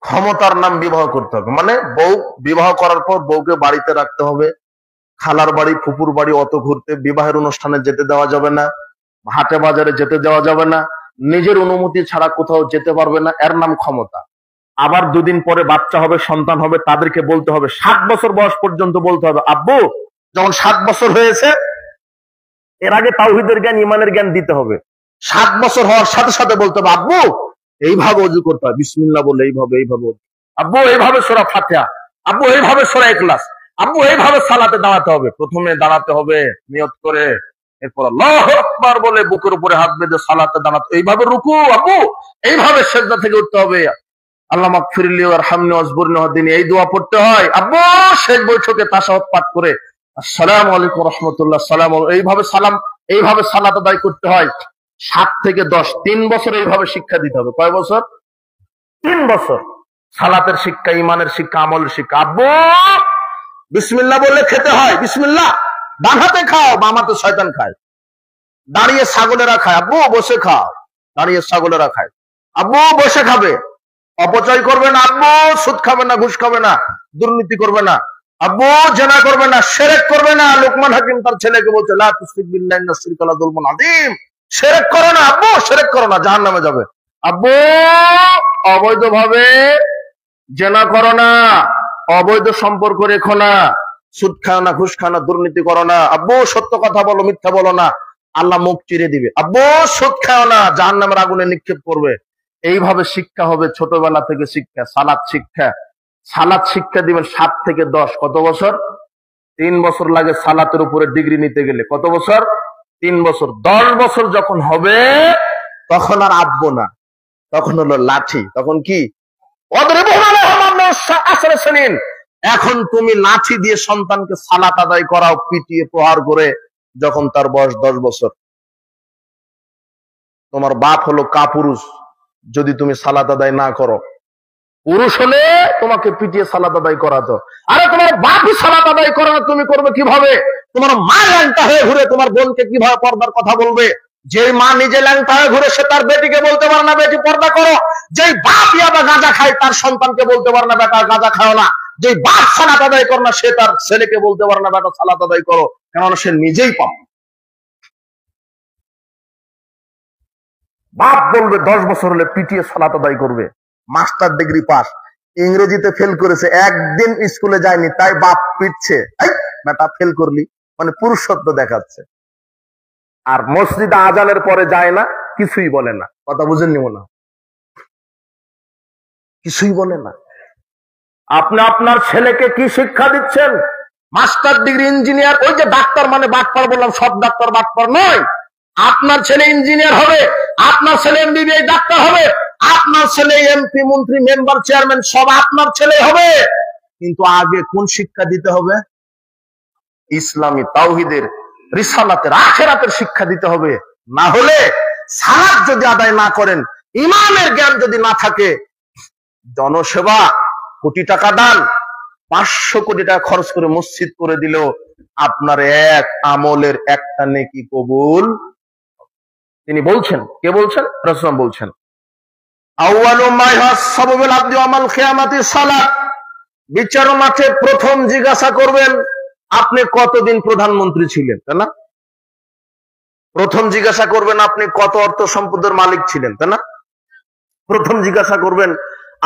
ক্ষমতার নাম বিবাহ করতে হবে, মানে বউ বিবাহ করার পর বউকে বাড়িতে রাখতে হবে, খালার বাড়ি ফুপুর বাড়ি অত ঘুরতে, বিবাহের অনুষ্ঠানে যেতে দেওয়া যাবে না, হাটে বাজারে যেতে দেওয়া যাবে না, নিজের অনুমতি ছাড়া কোথাও যেতে পারবে না, এর নাম ক্ষমতা। আবার দুদিন পরে বাচ্চা হবে, সন্তান হবে, তাদেরকে বলতে হবে, 7 বছর বয়স পর্যন্ত বলতে হবে, আব্বু যখন 7 বছর হয়েছে, এর আগে তাওহীদের জ্ঞান ইমানের জ্ঞান দিতে হবে। 7 বছর হওয়ার সাথে সাথে বলতে হবে, আব্বু এইভাবে ওযু করতে হয়, বিসমিল্লাহ বলে এইভাবে এইভাবে, আব্বু এইভাবে সূরা ফাতিহা, আব্বু এইভাবে সূরা ইখলাস, আব্বু এইভাবে সালাতে দাঁড়াতে হবে। প্রথমে দাঁড়াতে হবে নিয়ত করে, এরপর আল্লাহু আকবার বলে বুকের উপরে হাত বেঁধে সালাতে দাঁড়াতে, এইভাবে রুকু, আব্বু এইভাবে সিজদা থেকে উঠতে হবে, আল্লাহ মাগফিরলি ওয়ারহামনি ওয়াজবুরনি ওয়াহদিনি, এই দোয়া পড়তে হয়। আব্বু শেষ বৈঠকে তাশাহুদ পাঠ করে আসসালামু আলাইকুম ওয়া রাহমাতুল্লাহ, সালাম, এইভাবে সালাম, এইভাবে সালাত আদায় করতে হয়। 7 থেকে 10, 3 বছর এইভাবে শিক্ষা দিতে হবে। কয় বছর? 3 বছর। সালাতের শিক্ষা, ইমানের শিক্ষা, আমলের শিক্ষা। আব্বু বিসমিল্লাহ বললে খেতে হয়, বিসমিল্লাহ। ডান হাতে খাও, বাম হাতে শয়তান খায়। দাঁড়িয়ে ছাগলেরা খায়, আব্বু বসে খাও। দাঁড়িয়ে ছাগলেরা খায়, আব্বু বসে খাবে। অপচয় করবে না আব্বু, সুদ খাবে না, ঘুষ খাবে না, দুর্নীতি করবে না আব্বু, জেনা করবে না, শিরক করবে না। লোকমান হাকিম তার ছেলেকে বলছে, লা তুশরিক বিল্লাহি ইন্নাশ শিরকা লাযুলমুন আযীম, শিরক করো না আব্বু, শিরক করো না, জাহান্নামে যাবে। আব্বু অবৈধভাবে জেনা করো না, অবৈধ সম্পর্ক রেখো না, সুদ খাও না, ঘুষ খাও না, দুর্নীতি করো না। আব্বু সত্য কথা বলো, মিথ্যা বলো না, আল্লাহ মুখ চিরে দিবে। আব্বু সুদ খাও না, জাহান্নামের আগুনে নিক্ষেপ করবে। এইভাবে শিক্ষা হবে ছোটবেলা থেকে। শিক্ষা, সালাত শিক্ষা, সালাত শিক্ষা দিবেন 7 থেকে 10। কত বছর? 3 বছর লাগে সালাতের উপরে ডিগ্রি নিতে গেলে। কত বছর? 3 বছর। 10 বছর যখন হবে তখন আর আব্বু না, তখন হলো লাঠি। তখন কি? এখন তুমি লাঠি দিয়ে সন্তানকে সালাত আদায় করাও, পিটিয়ে প্রহার করে, যখন তার বয়স 10 বছর। তোমার বাপ হলো কাপুরুষ, যদি তুমি সালাত আদায় না করো। পুরুষ হলে তোমাকে পিটিয়ে সালাত আদায় করাতো। আরে তোমার বাপই সালাত আদায় করে না, তুমি করবে কিভাবে? তোমার মা ল্যাংটা হয়ে ঘুরে তোমার বোনকে কিভাবে পর্দার কথা বলবে? যে মা নিজে ল্যাংটা হয়ে ঘুরে সে তার বেটিকে বলতে পারে না বেটি পর্দা করো। যেই বাপ ইয়াবা গাঁজা খায় তার সন্তানকে বলতে পারে না বেটা গাঁজা খাও না। যেই বাপ সালাত আদায় করে না সে তার ছেলেকে বলতে পারে না বেটা সালাত আদায় করো, কেননা সে নিজেই পাপ। বাপ বলবে 10 বছর হলে পিটিয়ে সালাত আদায় করবে। মাস্টার ডিগ্রি পাস, ইংরেজিতে ফেল করেছে, একদিন স্কুলে যায়নি, তাই বাপ পিটছে, এই বেটা ফেল করলি, মানে পুরুষত্ব দেখাচ্ছে। আর মসজিদে আজানের পরে যায় না, কিছুই বলে না। কথা বুঝেননি মনে হয়? কিছুই বলে না। আপনি আপনার ছেলেকে কি শিক্ষা দিচ্ছেন? Master degree, engineer. ওই যে ডাক্তার মানে বাটপার বললাম, সব ডাক্তার বাটপার নয়। আপনার ছেলে ইঞ্জিনিয়ার হবে, আপনার ছেলে এমবিবিএস ডাক্তার হবে, আপনার ছেলে এমপি, মন্ত্রী, মেম্বার, চেয়ারম্যান সব আপনার ছেলে হবে। কিন্তু আগে কোন শিক্ষা দিতে হবে? ইসলামী, তাওহীদের, রিসালাতের, আখিরাতের শিক্ষা দিতে হবে। না হলে সালাত যদি আদায় না করেন, ইমানের জ্ঞান যদি না থাকে, জনসেবা, কোটি টাকা দান, 500 কোটি টাকা খরচ করে মসজিদ করে দিলেও আপনার এক আমলের একটা নেকি কবুল। তিনি বলছেন, কে বলছেন? রাসূল বলছেন, আউয়ালু মা ইহাসাবু বিল আবদি ইয়াওমাল কিয়ামাতি সালাত। বিচার মাঠে প্রথম জিজ্ঞাসা করবেন আপনি কতদিন প্রধানমন্ত্রী ছিলেন, তাই না? প্রথম জিজ্ঞাসা করবেন আপনি কত অর্থ সম্পদের মালিক ছিলেন, তাই না? প্রথম জিজ্ঞাসা করবেন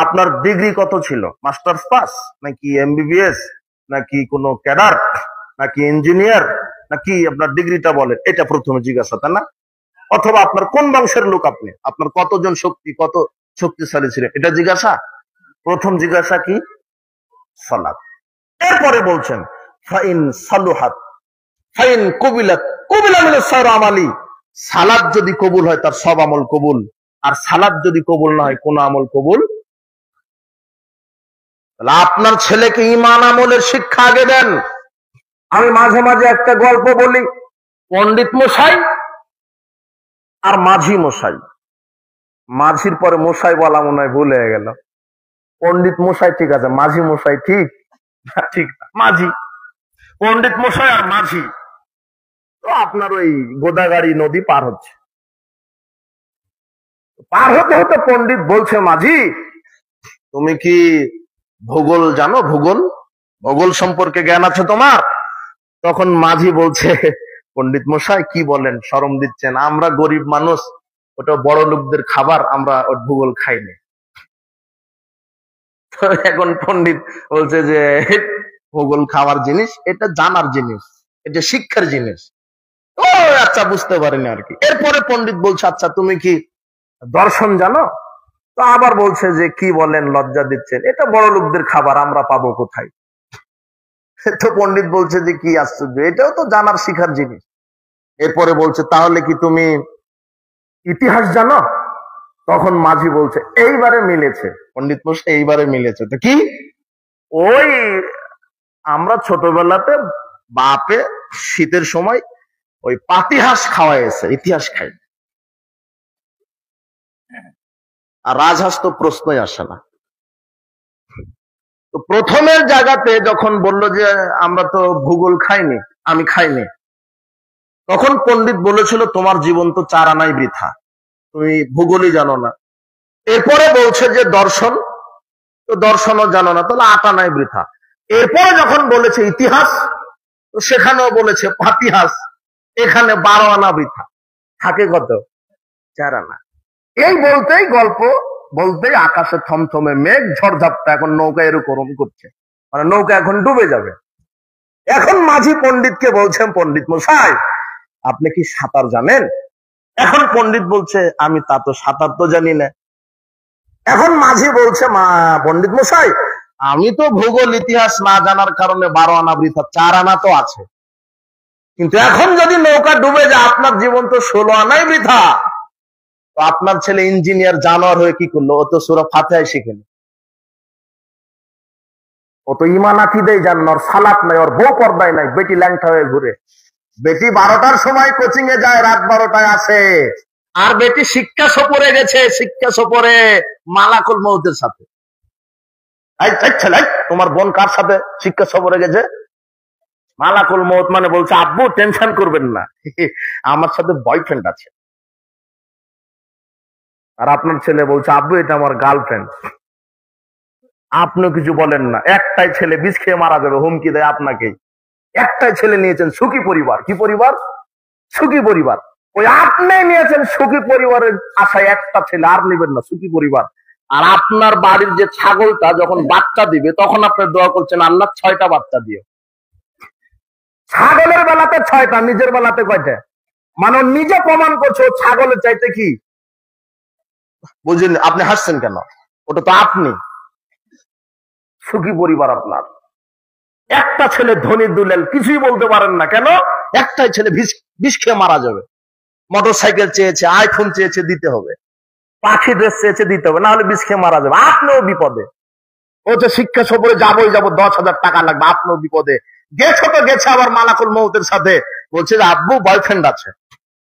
আপনার ডিগ্রি কত ছিল, মাস্টার্স পাস নাকি এমবিবিএস নাকি কোনো ক্যাডার নাকি ইঞ্জিনিয়ার নাকি আপনার ডিগ্রিটা বলেন, এটা প্রথমে জিজ্ঞাসা, তাই না? অথবা আপনার কোন বংশের লোক, আপনি আপনার কতজন শক্তি, কত শক্তিশালী ছিলেন, এটা জিজ্ঞাসা। প্রথম জিজ্ঞাসা কি? সালাত। এরপরে বলছেন ফাইন সালুহাত ফাইন কবিলাত কবিলা মিনাস সাইর আমালি। সালাত যদি কবুল হয় তার সব আমল কবুল, আর সালাত যদি কবুল না হয় কোন আমল কবুল। তাহলে আপনার ছেলেকে ঈমান আমলের শিক্ষা আগে দেন। আমি মাঝে মাঝে একটা গল্প বলি, পণ্ডিত মশাই আর মাঝি মশাই। মাঝির পরে মশাই বলা মনে হয় ভুল হয়ে গেল। পণ্ডিত মশাই ঠিক আছে, মাঝি মশাই ঠিক ঠিক না, মাঝি। পণ্ডিত মশাই আর মাঝি তো আপনার ওই গোদাগাড়ি নদী পার হচ্ছে। পার হতে হতে পণ্ডিত বলছে, মাঝি তুমি কি ভূগোল জানো? ভূগোল, ভূগোল সম্পর্কে জ্ঞান আছে তোমার? তখন মাঝি বলছে, পণ্ডিত মশাই কি বলেন, শরম দিচ্ছেন, আমরা গরিব মানুষ, ওটা বড় লোকদের খাবার, আমরা ওর ভূগোল খাইনি। এখন পণ্ডিত বলছে যে ভূগোল খাওয়ার জিনিস, এটা জানার জিনিস, এটা শিক্ষার জিনিস। ও আচ্ছা, বুঝতে পারিনি আর কি। এরপরে পণ্ডিত বলছে, আচ্ছা তুমি কি দর্শন জানো? তো আবার বলছে যে কি বলেন, লজ্জা দিচ্ছেন, এটা বড় লোকদের খাবার, আমরা পাবো কোথায়? তো পণ্ডিত বলছে যে কি আশ্চর্য, এটাও তো জানার শিখার জিনিস। এরপরে বলছে তাহলে কি তুমি ইতিহাস জানো? তখন মাঝি বলছে এইবারে মিলেছে, পণ্ডিত মশাই এইবারে মিলেছে। তো কি? ওই আমরা ছোটবেলাতে বাপে শীতের সময় ওই পাতিহাঁস খাওয়াইছে, ইতিহাস খাই। আর রাজহাঁস তো প্রশ্নই আসে না। তো প্রথমের জায়গাতে যখন বলল যে আমরা তো ভূগোল খাইনি, আমি খাইনি, তখন পণ্ডিত বলেছিল তোমার জীবন তো 4 আনাই বৃথা, তুমি ভূগোলই জানো না। এরপরে বলছে যে দর্শন, তো দর্শনও জানো না, তাহলে 8 আনাই বৃথা। এরপরে যখন বলেছে ইতিহাস, তো সেখানেও বলেছে পাতিহাঁস, এখানে 12 আনা বৃথা, থাকে কত? 4 আনা। এই বলতেই গল্প বলতেই আকাশে থমথমে মেঘ, ঝড়ঝাপটা, এখন নৌকা এরকম করছে, মানে নৌকা এখন ডুবে যাবে। এখন মাঝি পণ্ডিতকে বলছেন, পণ্ডিত মশাই আপনি কি সাঁতার জানেন? এখন পণ্ডিত বলছে আমি তা তো সাঁতার তো জানি না। এখন মাঝি বলছে, পণ্ডিত মশাই আমি তো ভূগোল ইতিহাস না জানার কারণে 12 আনা বৃথা, 4 আনা তো আছে, কিন্তু এখন যদি নৌকা ডুবে যায় আপনার জীবন তো 16 আনাই বৃথা। তো আপনার ছেলে ইঞ্জিনিয়ার জানোয়ার হয়ে কি করলো? ও তো সূরা ফাতিহা শিখেনি, ও তো ঈমান আকীদাই জানে না, ওর সালাত নাই, ওর বউ পর্দায় নাই, বেটি ল্যাংটা হয়ে ঘুরে। বেটি 12টার সময় কোচিং এ যায়, রাত 12টায় আসে। আর বেটি শিক্ষা সফরে গেছে, শিক্ষা সফরে মালাকুল মউতের সাথে। তোমার বোন কার সাথে শিক্ষা সফরে গেছে? মালাকুল মউত মানে বলছে আব্বু টেনশন করবেন না, আমার সাথে বয়ফ্রেন্ড আছে। আর আপনার ছেলে বলছে আব্বু এটা আমার গার্লফ্রেন্ড। আপনিও কিছু বলেন না, একটাই ছেলে বিষ খেয়ে মারা যাবে, হুমকি দেয় আপনাকেই। একটাই ছেলে নিয়েছেন, সুখী পরিবার। কি পরিবার? সুখী পরিবার। ওই আপনি নিয়েছেন সুখী পরিবারের আশায় একটা ছেলে, আর নেবেন না, সুখী পরিবার। আর আপনার বাড়ির যে ছাগলটা যখন বাচ্চা দিবে তখন আপনি দোয়া করছেন আল্লাহ 6টা বাচ্চা দিও। ছাগলের বেলাতে 6টা, নিজের বেলাতে কয়টা? মানে নিজে প্রমাণ করছে ছাগলের চাইতে কি, বুঝলেন? আপনি হাসছেন কেন? ওটা তো আপনি। সুখী পরিবার আপনার। একটা ছেলে ধনী দুলেল, কিছুই বলতে পারেন না, কেন? একটাই ছেলে বিষ খেয়ে মারা যাবে। মোটরসাইকেল চেয়েছে, আইফোন চেয়েছে, দিতে হবে। পাখি ড্রেস চেয়েছে, দিতে হবে, না হলে বিষ খেয়ে মারা যাবে। আপনিও বিপদে। ও যে শিক্ষা সফরে যাবোই যাবো, 10,000 টাকা লাগবে, আপনিও বিপদে। গেছো তো গেছে, আবার মালাকুল মৌতের সাথে বলছে যে আব্বু বয়ফ্রেন্ড আছে।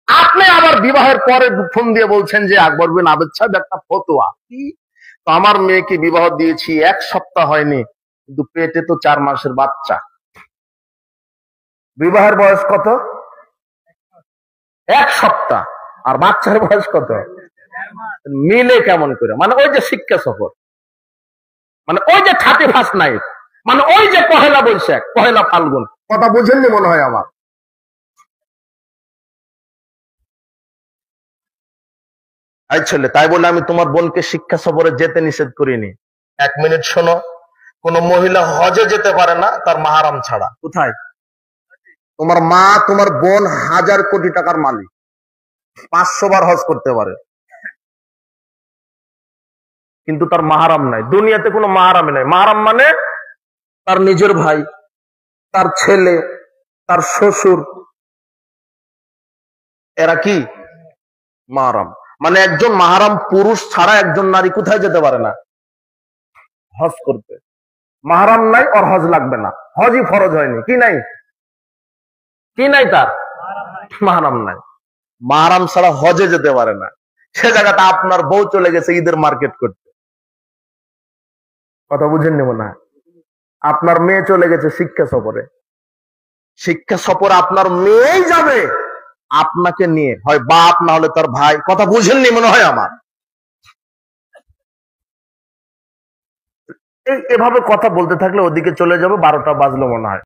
আপনি আবার বিবাহের পরে ফোন দিয়ে বলছেন যে আকবর বিন আবেদ সাহেব একটা ফতোয়া। কি? তো আমার মেয়েকে বিবাহ দিয়েছি 1 সপ্তাহ হয়নি, কিন্তু পেটে তো 4 মাসের বাচ্চা। বিবাহের বয়স কত? 1 সপ্তাহ। আর বাচ্চার বয়স কত? মিলে কেমন করে? মানে ওই যে শিক্ষা সফর, মানে ওই যে 31st নাইট, মানে ওই যে পহেলা বৈশাখ, পহেলা ফাল্গুন। কথা বুঝেননি মনে হয় আমার। এই ছেলে, তাই বলে আমি তোমার বোনকে শিক্ষা সফরে যেতে নিষেধ করিনি। 1 মিনিট শোনো। কোন মহিলা হজে যেতে পারে না তার মাহারাম ছাড়া। কোথায়? তোমার মা, তোমার বোন 1000 কোটি টাকার মালিক, 500 বার হজ করতে পারে, কিন্তু তার মাহারাম নাই। দুনিয়াতে কোনো মাহারামই নাই। মাহারাম মানে তার নিজের ভাই, তার ছেলে, তার শ্বশুর, এরা কি মাহারাম। মানে একজন মাহারাম পুরুষ ছাড়া একজন নারী কোথায় যেতে পারে না? হজ করতে। মাহারাম নাই, ওর হজ লাগবে না, হজই ফরজ হয়নি। কি নাই? কি নাই? তার মাহারাম নাই। মাহারাম ছাড়া হজে যেতে পারে না। সে জায়গাটা আপনার বউ চলে গেছে ঈদের মার্কেট করতে। কথা বুঝেননি মনে হয়। আপনার মেয়ে চলে গেছে শিক্ষা সফরে। শিক্ষা সফরে আপনার মেয়েই যাবে আপনাকে নিয়ে, হয় বাপ না হলে তার ভাই। কথা বুঝেননি মনে হয় আমার। এভাবে কথা বলতে থাকলে ওদিকে চলে যাবে, 12টা বাজলো মনে হয়।